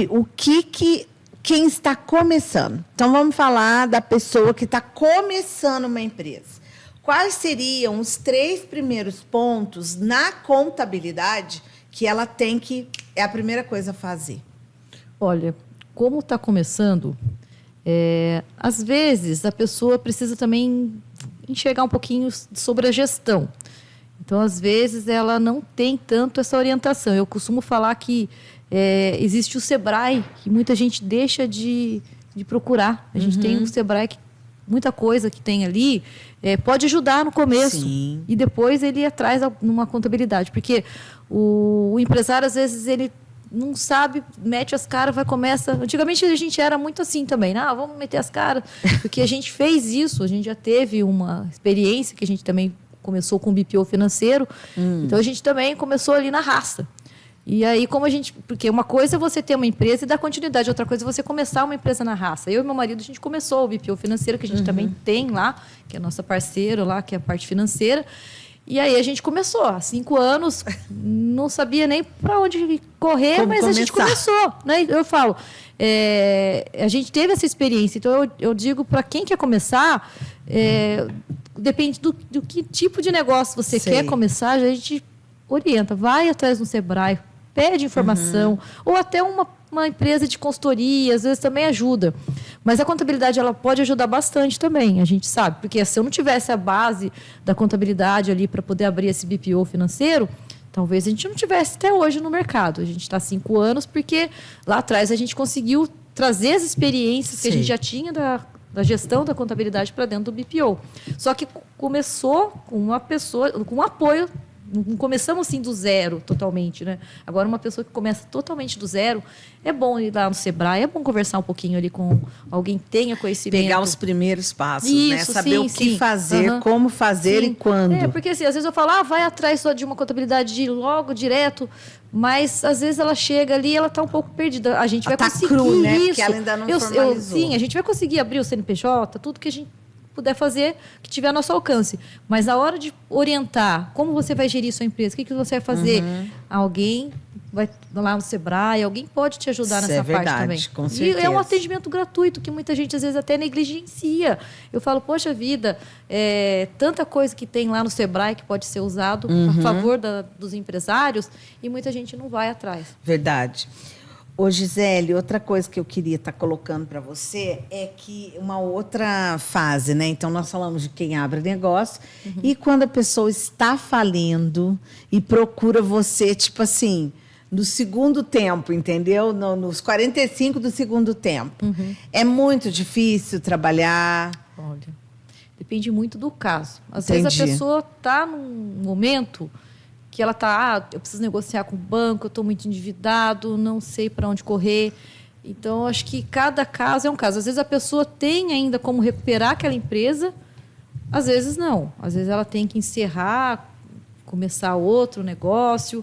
o que quem está começando. Então, vamos falar da pessoa que está começando uma empresa. Quais seriam os 3 primeiros pontos na contabilidade que ela tem que... É a primeira coisa a fazer? Olha, como está começando, às vezes a pessoa precisa também enxergar um pouquinho sobre a gestão. Então, às vezes, ela não tem tanto essa orientação. Eu costumo falar que existe o Sebrae, que muita gente deixa de procurar. A gente tem o Sebrae, que muita coisa que tem ali pode ajudar no começo. Sim. E depois ele ir atrás numa contabilidade. Porque o empresário, às vezes, ele não sabe, mete as caras, começa... Antigamente a gente era muito assim também, né? Vamos meter as caras, porque a gente fez isso, a gente já teve uma experiência que a gente também começou com o BPO financeiro, então a gente também começou ali na raça. E aí, porque uma coisa é você ter uma empresa e dar continuidade, outra coisa é você começar uma empresa na raça. Eu e meu marido, a gente começou o BPO financeiro, que a gente também tem lá, que é nossa parceira lá, que é a parte financeira. E aí a gente começou, há 5 anos, não sabia nem para onde correr, Como mas começar. a gente começou. Né? Eu falo, a gente teve essa experiência, então eu digo para quem quer começar, depende do que tipo de negócio você Sei. quer começar, a gente orienta, vai atrás do Sebrae, pede informação, ou até uma empresa de consultoria, às vezes também ajuda. Mas a contabilidade, ela pode ajudar bastante também, a gente sabe. Porque se eu não tivesse a base da contabilidade ali para poder abrir esse BPO financeiro, talvez a gente não tivesse até hoje no mercado. A gente está há 5 anos porque lá atrás a gente conseguiu trazer as experiências que a gente já tinha da gestão da contabilidade para dentro do BPO. Só que começou com uma pessoa, com um apoio. Não começamos assim do zero totalmente, né? Agora, uma pessoa que começa totalmente do zero, é bom ir lá no Sebrae, é bom conversar um pouquinho ali com alguém que tenha conhecimento. Pegar os primeiros passos, Isso, né? Saber o que sim. fazer, como fazer e quando. Porque assim, às vezes eu falo, vai atrás só de uma contabilidade logo, direto, mas às vezes ela chega ali e ela está um pouco perdida. A gente vai conseguir cru, né? isso. Porque ela ainda não formalizou. Sim, a gente vai conseguir abrir o CNPJ, tudo que a gente puder fazer, que tiver a nosso alcance. Mas na hora de orientar como você vai gerir sua empresa, o que você vai fazer, alguém vai lá no Sebrae, alguém pode te ajudar Isso nessa é verdade, parte também. com certeza. E é um atendimento gratuito, que muita gente às vezes até negligencia. Eu falo, poxa vida, tanta coisa que tem lá no Sebrae que pode ser usado a favor dos empresários, e muita gente não vai atrás. Verdade. Ô, Gisele, outra coisa que eu queria estar colocando para você é que uma outra fase, né? Então, nós falamos de quem abre negócio e quando a pessoa está falindo e procura você, tipo assim, no segundo tempo, entendeu? Nos 45 do segundo tempo. É muito difícil trabalhar. Olha, depende muito do caso. Às Entendi. vezes a pessoa está num momento que ela está, eu preciso negociar com o banco, eu estou muito endividado, não sei para onde correr. Então, acho que cada caso é um caso. Às vezes a pessoa tem ainda como recuperar aquela empresa, às vezes não. Às vezes ela tem que encerrar, começar outro negócio,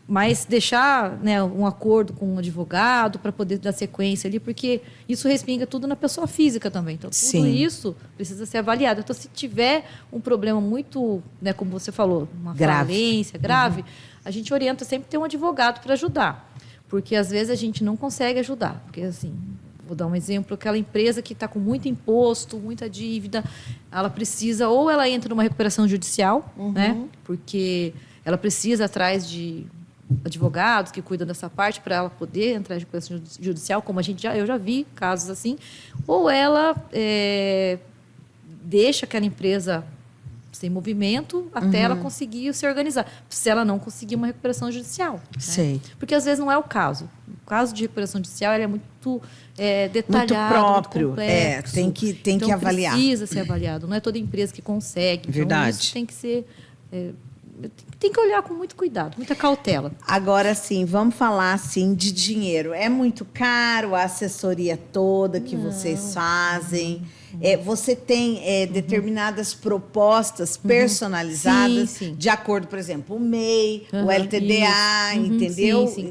mas deixar, né, um acordo com um advogado para poder dar sequência ali, porque isso respinga tudo na pessoa física também. Então, tudo isso precisa ser avaliado. Então, se tiver um problema muito, né, como você falou, uma falência grave, a gente orienta sempre ter um advogado para ajudar. Porque, às vezes, a gente não consegue ajudar. Porque, assim, vou dar um exemplo, aquela empresa que está com muito imposto, muita dívida, ela precisa, ou ela entra numa recuperação judicial, né, porque ela precisa atrás de advogados que cuidam dessa parte para ela poder entrar em recuperação judicial, como eu já vi casos assim, ou ela deixa aquela empresa sem movimento até ela conseguir se organizar, se ela não conseguir uma recuperação judicial. Sei. Né? Porque às vezes não é o caso. O caso de recuperação judicial ele é muito detalhado, muito próprio. muito complexo. Tem que avaliar. Precisa ser avaliado. Não é toda empresa que consegue. Verdade. Então, isso tem que ser... tem que olhar com muito cuidado, muita cautela. Agora, sim, vamos falar assim, de dinheiro. É muito caro a assessoria toda que vocês fazem? Você tem determinadas propostas personalizadas sim. de acordo, por exemplo, o MEI, o LTDA, entendeu? Sim.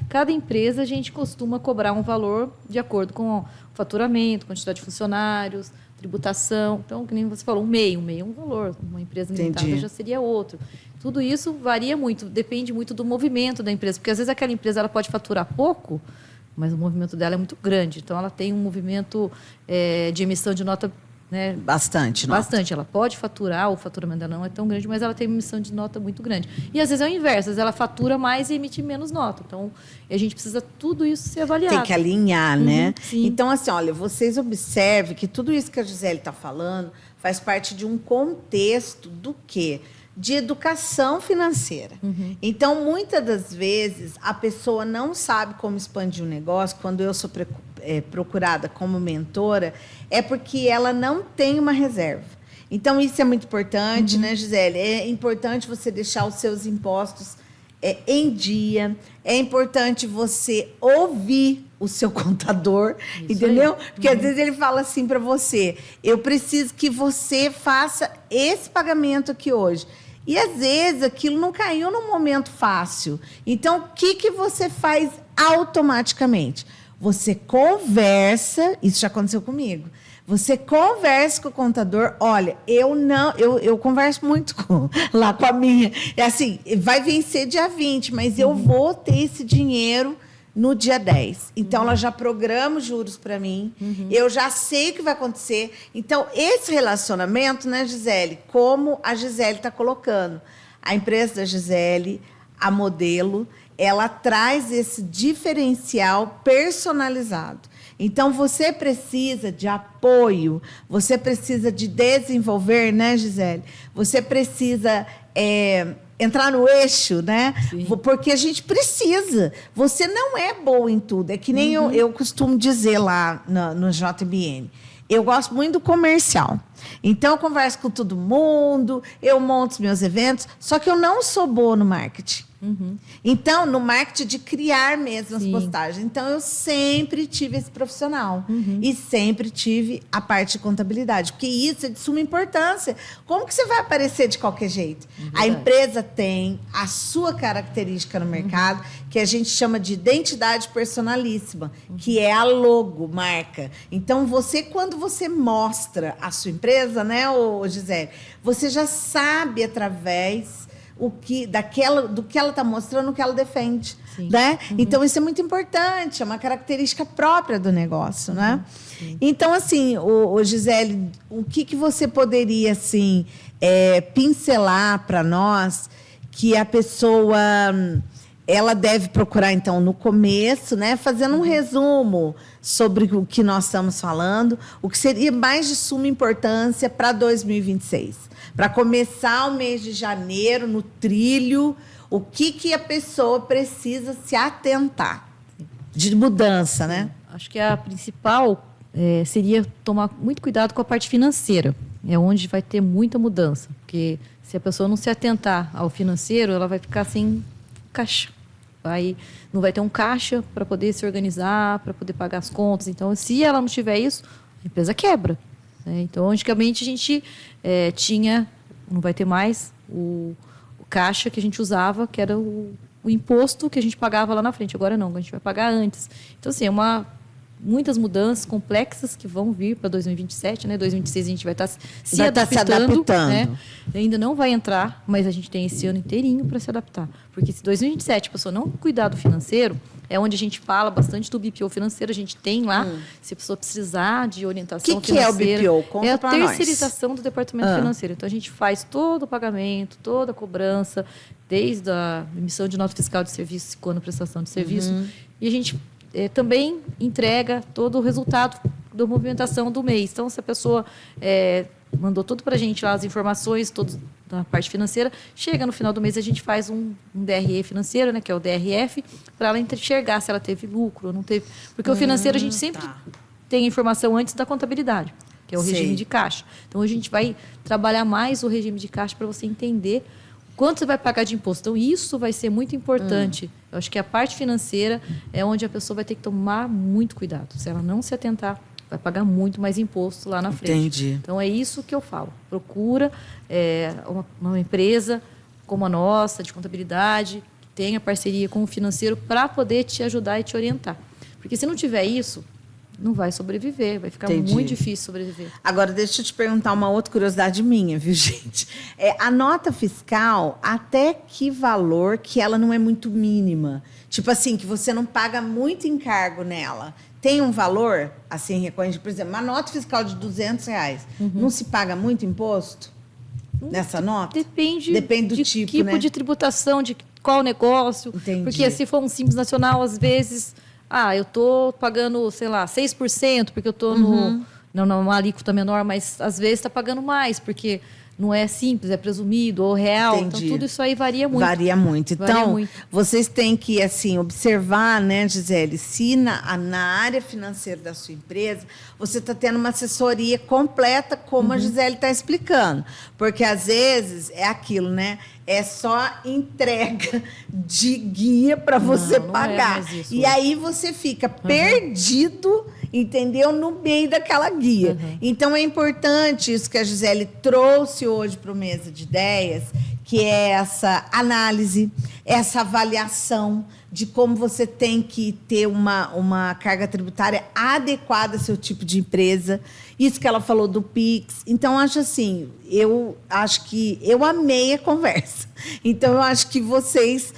Cada empresa a gente costuma cobrar um valor de acordo com o faturamento, quantidade de funcionários, tributação. Então, que nem você falou, um MEI é um valor, uma empresa limitada já seria outro. Tudo isso varia muito, depende muito do movimento da empresa, porque às vezes aquela empresa ela pode faturar pouco, mas o movimento dela é muito grande. Então, ela tem um movimento de emissão de nota... Né, bastante. Ela pode faturar, o faturamento dela não é tão grande, mas ela tem uma emissão de nota muito grande. E às vezes é o inverso, às vezes ela fatura mais e emite menos nota. Então, a gente precisa tudo isso ser avaliado. Tem que alinhar, né? Sim. Então, assim, olha, vocês observem que tudo isso que a Gisele está falando faz parte de um contexto do quê? de educação financeira. Então, muitas das vezes, a pessoa não sabe como expandir o negócio. Quando eu sou procurada como mentora, é porque ela não tem uma reserva. Então, isso é muito importante, né, Gisele? É importante você deixar os seus impostos em dia. É importante você ouvir o seu contador, isso entendeu? Aí. Porque às vezes ele fala assim para você: eu preciso que você faça esse pagamento aqui hoje. E às vezes aquilo não caiu num momento fácil. Então, o que você faz automaticamente? Você conversa, isso já aconteceu comigo. Você conversa com o contador. Olha, eu converso muito lá com a minha. É assim, vai vencer dia 20, mas eu vou ter esse dinheiro no dia 10. Então, ela já programa os juros para mim. Eu já sei o que vai acontecer. Então, esse relacionamento, né, Gisele? Como a Gisele está colocando. A empresa da Gisele, a Modelo, ela traz esse diferencial personalizado. Então, você precisa de apoio, você precisa de desenvolver, né, Gisele? Você precisa entrar no eixo, né? Sim. Porque a gente precisa. Você não é boa em tudo. É que nem eu costumo dizer lá no JBN. Eu gosto muito do comercial. Então, eu converso com todo mundo, eu monto os meus eventos, só que eu não sou boa no marketing. Então, no marketing de criar mesmo as postagens. Então, eu sempre tive esse profissional. E sempre tive a parte de contabilidade. Porque isso é de suma importância. Como que você vai aparecer de qualquer jeito? A empresa tem a sua característica no mercado, que a gente chama de identidade personalíssima, que é a logo, marca. Então, quando você mostra a sua empresa, né, Gisele, você já sabe através do que ela está mostrando, o que ela defende, né? Então, isso é muito importante, é uma característica própria do negócio, né? Então, assim, Gisele, o que você poderia, assim, pincelar para nós que a pessoa ela deve procurar, então, no começo, né, fazendo um resumo sobre o que nós estamos falando, o que seria mais de suma importância para 2026? Para começar o mês de janeiro no trilho, o que a pessoa precisa se atentar de mudança, né? Acho que a principal seria tomar muito cuidado com a parte financeira. É onde vai ter muita mudança. Porque se a pessoa não se atentar ao financeiro, ela vai ficar sem caixa. Não vai ter um caixa para poder se organizar, para poder pagar as contas. Então, se ela não tiver isso, a empresa quebra. Então, antigamente, a gente tinha, não vai ter mais, o caixa que a gente usava, que era o imposto que a gente pagava lá na frente. Agora não, a gente vai pagar antes. Então, assim, muitas mudanças complexas que vão vir para 2027, né? 2026 a gente vai estar se adaptando. Né? Ainda não vai entrar, mas a gente tem esse ano inteirinho para se adaptar. Porque se 2027 a pessoa não cuidar do financeiro, é onde a gente fala bastante do BPO financeiro, a gente tem lá, se a pessoa precisar de orientação financeira. O que é o BPO? Conta é a terceirização do departamento financeiro. Então, a gente faz todo o pagamento, toda a cobrança, desde a emissão de nota fiscal de serviço, quando prestação de serviço, e a gente também entrega todo o resultado da movimentação do mês. Então, se a pessoa mandou tudo para a gente lá, as informações, toda a parte financeira, chega no final do mês, a gente faz um DRE financeiro, né, que é o DRF, para ela enxergar se ela teve lucro ou não teve. Porque o financeiro a gente sempre tem a informação antes da contabilidade, que é o regime de caixa. Então, a gente vai trabalhar mais o regime de caixa para você entender quanto você vai pagar de imposto. Então, isso vai ser muito importante. Eu acho que a parte financeira é onde a pessoa vai ter que tomar muito cuidado. Se ela não se atentar, vai pagar muito mais imposto lá na frente. Entendi. Então, é isso que eu falo. Procura uma empresa como a nossa, de contabilidade, que tenha parceria com o financeiro para poder te ajudar e te orientar. Porque se não tiver isso, não vai sobreviver, vai ficar muito difícil sobreviver. Agora, deixa eu te perguntar uma outra curiosidade minha, viu, gente? A nota fiscal, até que valor que ela não é muito mínima? Tipo assim, que você não paga muito encargo nela. Tem um valor, assim, recorrente? Por exemplo, uma nota fiscal de R$200, não se paga muito imposto nessa nota? Depende do tipo, de tributação, de qual negócio. Entendi. Porque se for um Simples Nacional, às vezes... eu estou pagando, sei lá, 6%, porque eu estou numa alíquota menor, mas às vezes está pagando mais, porque não é simples, é presumido ou real. Entendi. Então, tudo isso aí varia muito. Varia muito. Varia Então, muito. vocês têm que assim observar, né, Gisele, se na área financeira da sua empresa você está tendo uma assessoria completa, como a Gisele está explicando. Porque, às vezes, é aquilo, né? É só entrega de guia para você Não é pagar. mais isso E hoje. aí você fica perdido, entendeu? No meio daquela guia. Então, é importante isso que a Gisele trouxe hoje para o Mesa de Ideias, que é essa análise, essa avaliação de como você tem que ter uma carga tributária adequada ao seu tipo de empresa. Isso que ela falou do Pix. Então, eu acho que eu amei a conversa. Então, eu acho que vocês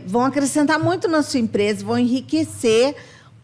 vão acrescentar muito na sua empresa, vão enriquecer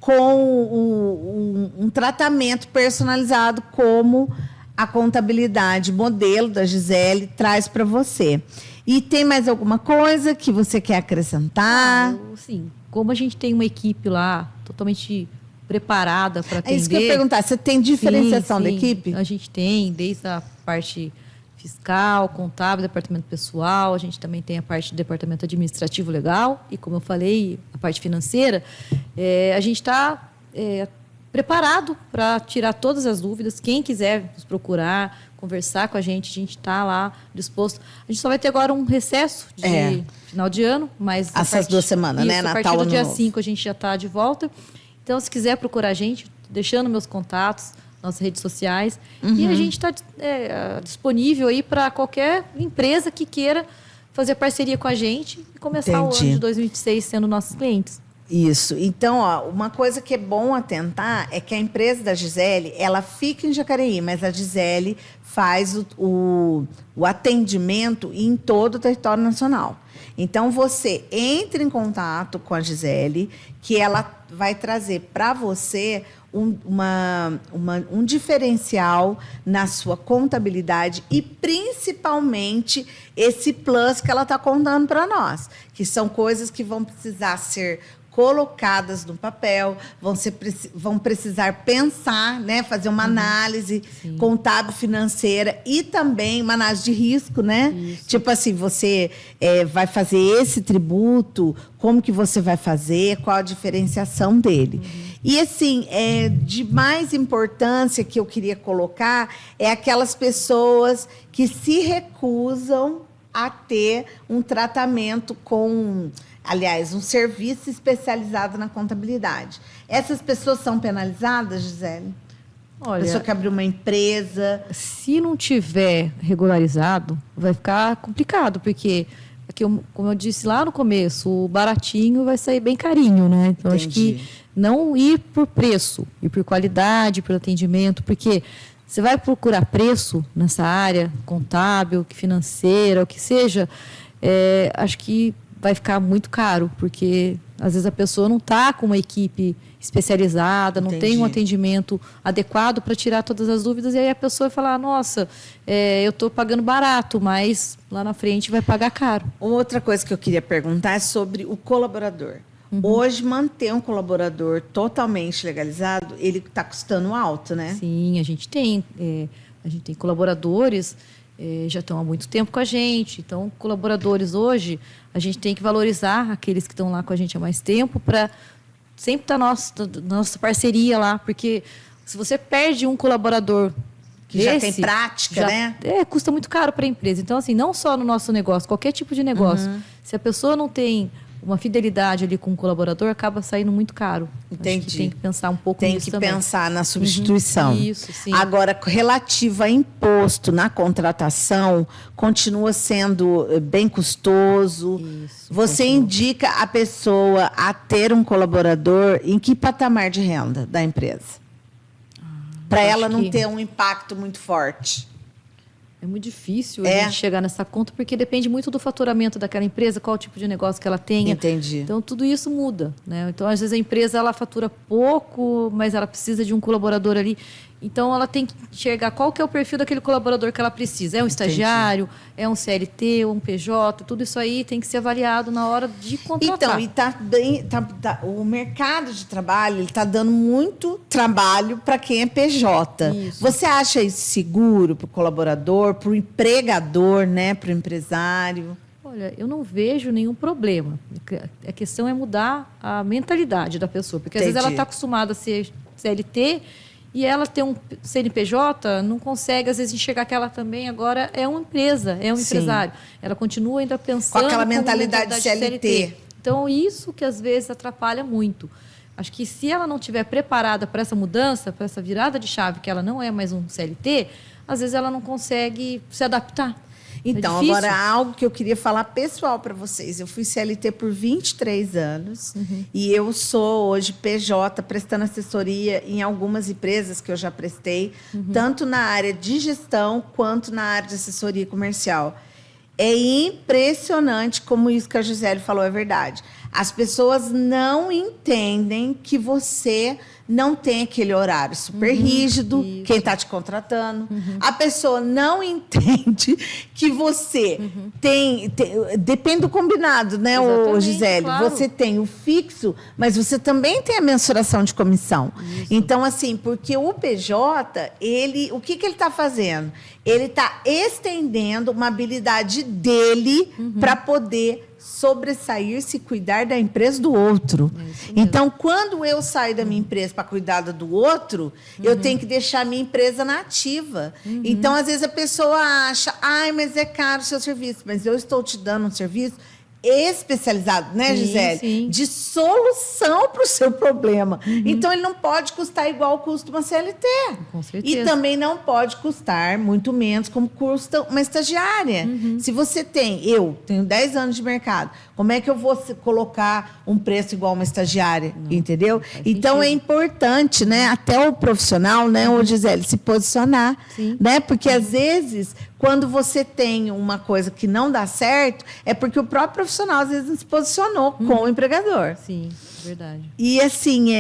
com um tratamento personalizado como a contabilidade modelo da Gisele traz para você. E tem mais alguma coisa que você quer acrescentar? Sim, como a gente tem uma equipe lá totalmente preparada para atender... É isso que eu ia perguntar. Você tem diferenciação da sim. equipe? A gente tem, desde a parte fiscal, contábil, departamento pessoal, a gente também tem a parte do departamento administrativo legal e, como eu falei, a parte financeira. A gente está preparado para tirar todas as dúvidas. Quem quiser nos procurar, conversar com a gente está lá disposto. A gente só vai ter agora um recesso de final de ano, mas... Essas 2 semanas, né? A Natal, partir do Ano dia Novo. 5 a gente já está de volta. Então, se quiser procurar a gente, deixando meus contatos, nossas redes sociais. E a gente está disponível aí para qualquer empresa que queira fazer parceria com a gente e começar o ano de 2026 sendo nossos clientes. Isso. Então, uma coisa que é bom atentar é que a empresa da Gisele, ela fica em Jacareí, mas a Gisele faz o atendimento em todo o território nacional. Então, você entra em contato com a Gisele, que ela vai trazer para você um diferencial na sua contabilidade e, principalmente, esse plus que ela está contando para nós, que são coisas que vão precisar ser colocadas no papel, vão precisar pensar, né, fazer uma análise contábil financeira e também uma análise de risco, né? Isso. Tipo assim, você vai fazer esse tributo, como que você vai fazer, qual a diferenciação dele. E assim, de mais importância que eu queria colocar é aquelas pessoas que se recusam a ter um tratamento com... Aliás, um serviço especializado na contabilidade. Essas pessoas são penalizadas, Gisele? Olha, pessoa que abriu uma empresa. Se não tiver regularizado, vai ficar complicado, porque, como eu disse lá no começo, o baratinho vai sair bem carinho, né? Então, acho que não ir por preço, ir por qualidade, por atendimento, porque você vai procurar preço nessa área contábil, financeira, o que seja, acho que vai ficar muito caro, porque às vezes a pessoa não está com uma equipe especializada, não tem um atendimento adequado para tirar todas as dúvidas, e aí a pessoa vai falar, nossa, eu estou pagando barato, mas lá na frente vai pagar caro. Outra coisa que eu queria perguntar é sobre o colaborador. Hoje, manter um colaborador totalmente legalizado, ele está custando alto, né? Sim, a gente tem colaboradores, já estão há muito tempo com a gente. Então, colaboradores hoje, a gente tem que valorizar aqueles que estão lá com a gente há mais tempo para sempre estar nossa parceria lá. Porque se você perde um colaborador que já tem prática, né? Custa muito caro para a empresa. Então, assim, não só no nosso negócio, qualquer tipo de negócio. Se a pessoa não tem uma fidelidade ali com o colaborador, acaba saindo muito caro. Entendi. Acho que tem que pensar um pouco nisso também. Tem que pensar na substituição. Isso, sim. Agora, relativo a imposto na contratação, continua sendo bem custoso. Isso, você indica a pessoa a ter um colaborador em que patamar de renda da empresa? Para ela não ter um impacto muito forte. É muito difícil a gente chegar nessa conta, porque depende muito do faturamento daquela empresa, qual tipo de negócio que ela tenha. Entendi. Então, tudo isso muda, né? Então, às vezes, a empresa ela fatura pouco, mas ela precisa de um colaborador ali. Então, ela tem que enxergar qual que é o perfil daquele colaborador que ela precisa. É um estagiário, é um CLT, um PJ, tudo isso aí tem que ser avaliado na hora de contratar. Então, o mercado de trabalho está dando muito trabalho para quem é PJ. Isso. Você acha isso seguro para o colaborador, para o empregador, né, para o empresário? Olha, eu não vejo nenhum problema. A questão é mudar a mentalidade da pessoa, porque às vezes ela está acostumada a ser CLT e ela ter um CNPJ, não consegue, às vezes, enxergar que ela também agora é uma empresa, é um empresário. Ela continua ainda pensando... Com aquela mentalidade CLT. Então, isso que às vezes atrapalha muito. Acho que se ela não estiver preparada para essa mudança, para essa virada de chave, que ela não é mais um CLT, às vezes ela não consegue se adaptar. Então, agora, algo que eu queria falar pessoal para vocês. Eu fui CLT por 23 anos e eu sou hoje PJ, prestando assessoria em algumas empresas que eu já prestei, tanto na área de gestão quanto na área de assessoria comercial. É impressionante como isso que a Gisele falou é verdade. As pessoas não entendem que você não tem aquele horário super rígido, isso. Quem está te contratando. A pessoa não entende que você tem... Depende do combinado, né, ô, Gisele? Claro. Você tem o fixo, mas você também tem a mensuração de comissão. Isso. Então, assim, porque o PJ, o que ele está fazendo? Ele está estendendo uma habilidade dele para poder sobressair, se cuidar da empresa do outro. Então, quando eu saio da minha empresa para cuidar do outro, eu tenho que deixar a minha empresa na ativa. Então, às vezes, a pessoa acha, mas é caro o seu serviço. Mas eu estou te dando um serviço especializado, né, Gisele? Sim. De solução para o seu problema. Então, ele não pode custar igual custa uma CLT. Com certeza. E também não pode custar muito menos como custa uma estagiária. Se você eu tenho 10 anos de mercado, como é que eu vou colocar um preço igual uma estagiária? Não, entendeu? Então, é importante, né, até o profissional, né, ô Gisele, se posicionar. Sim. Né? Porque, às vezes, quando você tem uma coisa que não dá certo, é porque o próprio profissional, às vezes, não se posicionou com o empregador. Sim, verdade. E, assim,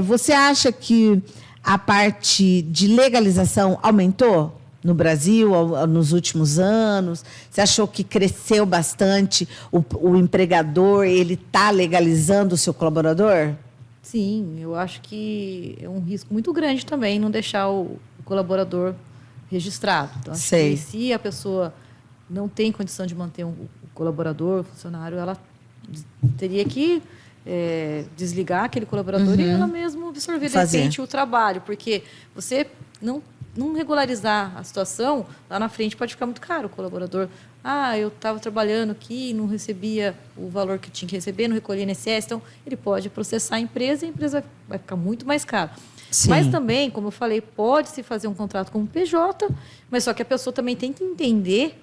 você acha que a parte de legalização aumentou no Brasil nos últimos anos? Você achou que cresceu bastante? O empregador, ele está legalizando o seu colaborador? Sim, eu acho que é um risco muito grande também não deixar o colaborador registrado. Então, acho que se a pessoa não tem condição de manter o colaborador, o funcionário, ela teria que desligar aquele colaborador e ela mesma absorver de repente o trabalho, porque você não regularizar a situação, lá na frente pode ficar muito caro o colaborador. Eu estava trabalhando aqui, não recebia o valor que tinha que receber, não recolhia INSS, então ele pode processar a empresa e a empresa vai ficar muito mais cara. Sim. Mas também, como eu falei, pode-se fazer um contrato como PJ, mas só que a pessoa também tem que entender,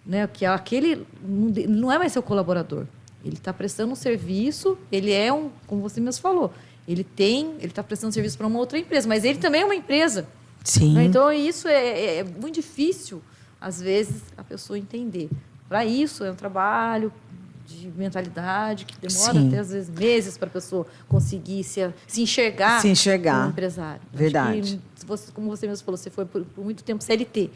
né, que aquele não é mais seu colaborador. Ele está prestando um serviço, ele é como você mesmo falou, ele está prestando serviço para uma outra empresa, mas ele também é uma empresa. Sim. Então, isso é muito difícil, às vezes, a pessoa entender. Para isso, é um trabalho de mentalidade que demora até, às vezes, meses para a pessoa conseguir se enxergar como empresário. Verdade. Como você mesmo falou, você foi por muito tempo CLT.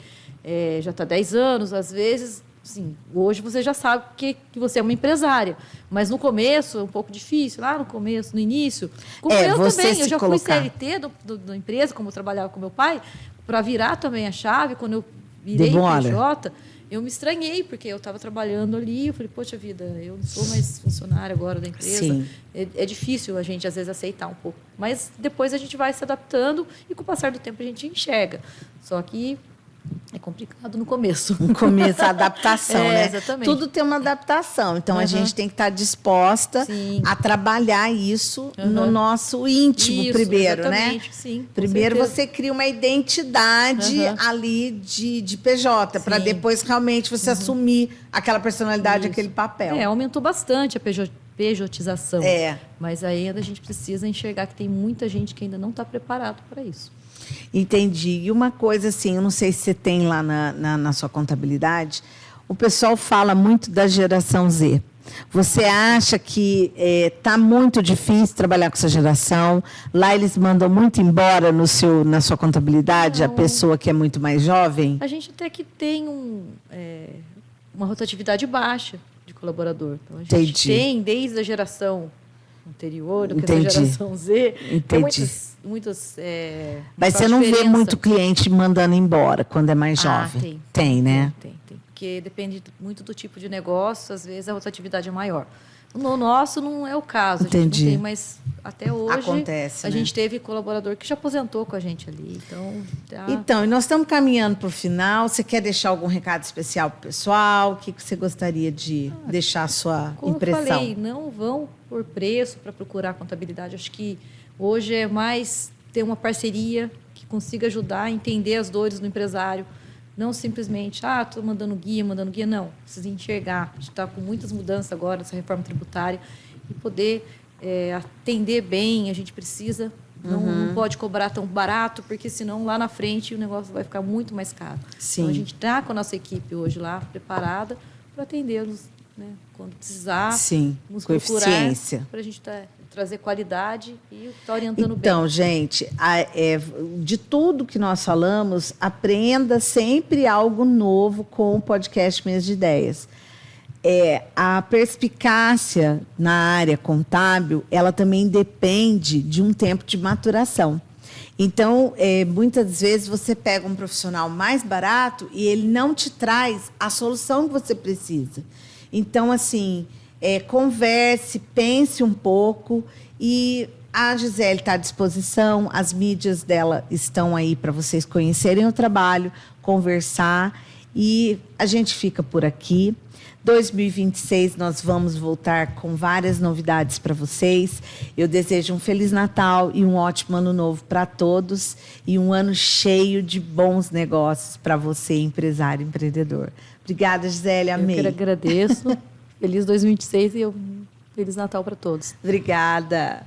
Já está 10 anos, às vezes... Sim, hoje você já sabe que você é uma empresária, mas no começo é um pouco difícil, lá no começo, no início. Como eu também, eu já fui CLT da empresa, como eu trabalhava com meu pai, para virar também a chave, quando eu virei PJ, eu me estranhei, porque eu estava trabalhando ali, eu falei, poxa vida, eu não sou mais funcionária agora da empresa. Sim. É difícil a gente, às vezes, aceitar um pouco, mas depois a gente vai se adaptando e com o passar do tempo a gente enxerga. Só que é complicado no começo. No começo, a adaptação, né? Exatamente. Tudo tem uma adaptação. Então, a gente tem que estar disposta a trabalhar isso no nosso íntimo primeiro, exatamente. Né? Sim, primeiro você cria uma identidade ali de PJ, para depois realmente você assumir aquela personalidade, aquele papel. Aumentou bastante a pejotização. Mas ainda a gente precisa enxergar que tem muita gente que ainda não está preparado para isso. Entendi. E uma coisa assim, eu não sei se você tem lá na sua contabilidade, o pessoal fala muito da geração Z. Você acha que está muito difícil trabalhar com essa geração? Lá eles mandam muito embora na sua contabilidade, a Não. pessoa que é muito mais jovem? A gente até que tem uma rotatividade baixa de colaborador. Então, a gente Entendi. tem, desde a geração anterior, da Entendi. geração Z, tem Entendi. muitas Mas só você não vê diferença. muito cliente mandando embora quando é mais jovem? Tem, né? Tem. Porque depende muito do tipo de negócio, às vezes a rotatividade é maior. No nosso não é o caso, a gente Entendi. não tem, mas até hoje Acontece, a né? gente teve colaborador que já aposentou com a gente ali. Então, e nós estamos caminhando para o final. Você quer deixar algum recado especial para o pessoal? O que você gostaria de deixar a sua como impressão? eu falei, não vão por preço para procurar contabilidade. Acho que hoje é mais ter uma parceria que consiga ajudar a entender as dores do empresário. Não simplesmente, estou mandando guia. Não, precisa enxergar. A gente está com muitas mudanças agora, essa reforma tributária, e poder atender bem, a gente precisa. Não pode cobrar tão barato, porque senão lá na frente o negócio vai ficar muito mais caro. Sim. Então, a gente está com a nossa equipe hoje lá, preparada para atendê-los, né? Quando precisar, Sim, nos com procurar, eficiência. para a gente trazer qualidade e estar orientando bem. Então, gente, de tudo que nós falamos, aprenda sempre algo novo com o podcast Mesa de Ideias. A perspicácia na área contábil, ela também depende de um tempo de maturação. Então, muitas vezes você pega um profissional mais barato e ele não te traz a solução que você precisa. Então, assim, converse, pense um pouco, e a Gisele está à disposição, as mídias dela estão aí para vocês conhecerem o trabalho, conversar, e a gente fica por aqui. 2026 nós vamos voltar com várias novidades para vocês. Eu desejo um Feliz Natal e um ótimo Ano Novo para todos, e um ano cheio de bons negócios para você, empresário, empreendedor. Obrigada, Gisele, amei. Eu que agradeço. Feliz 2026 e Feliz Natal para todos. Obrigada.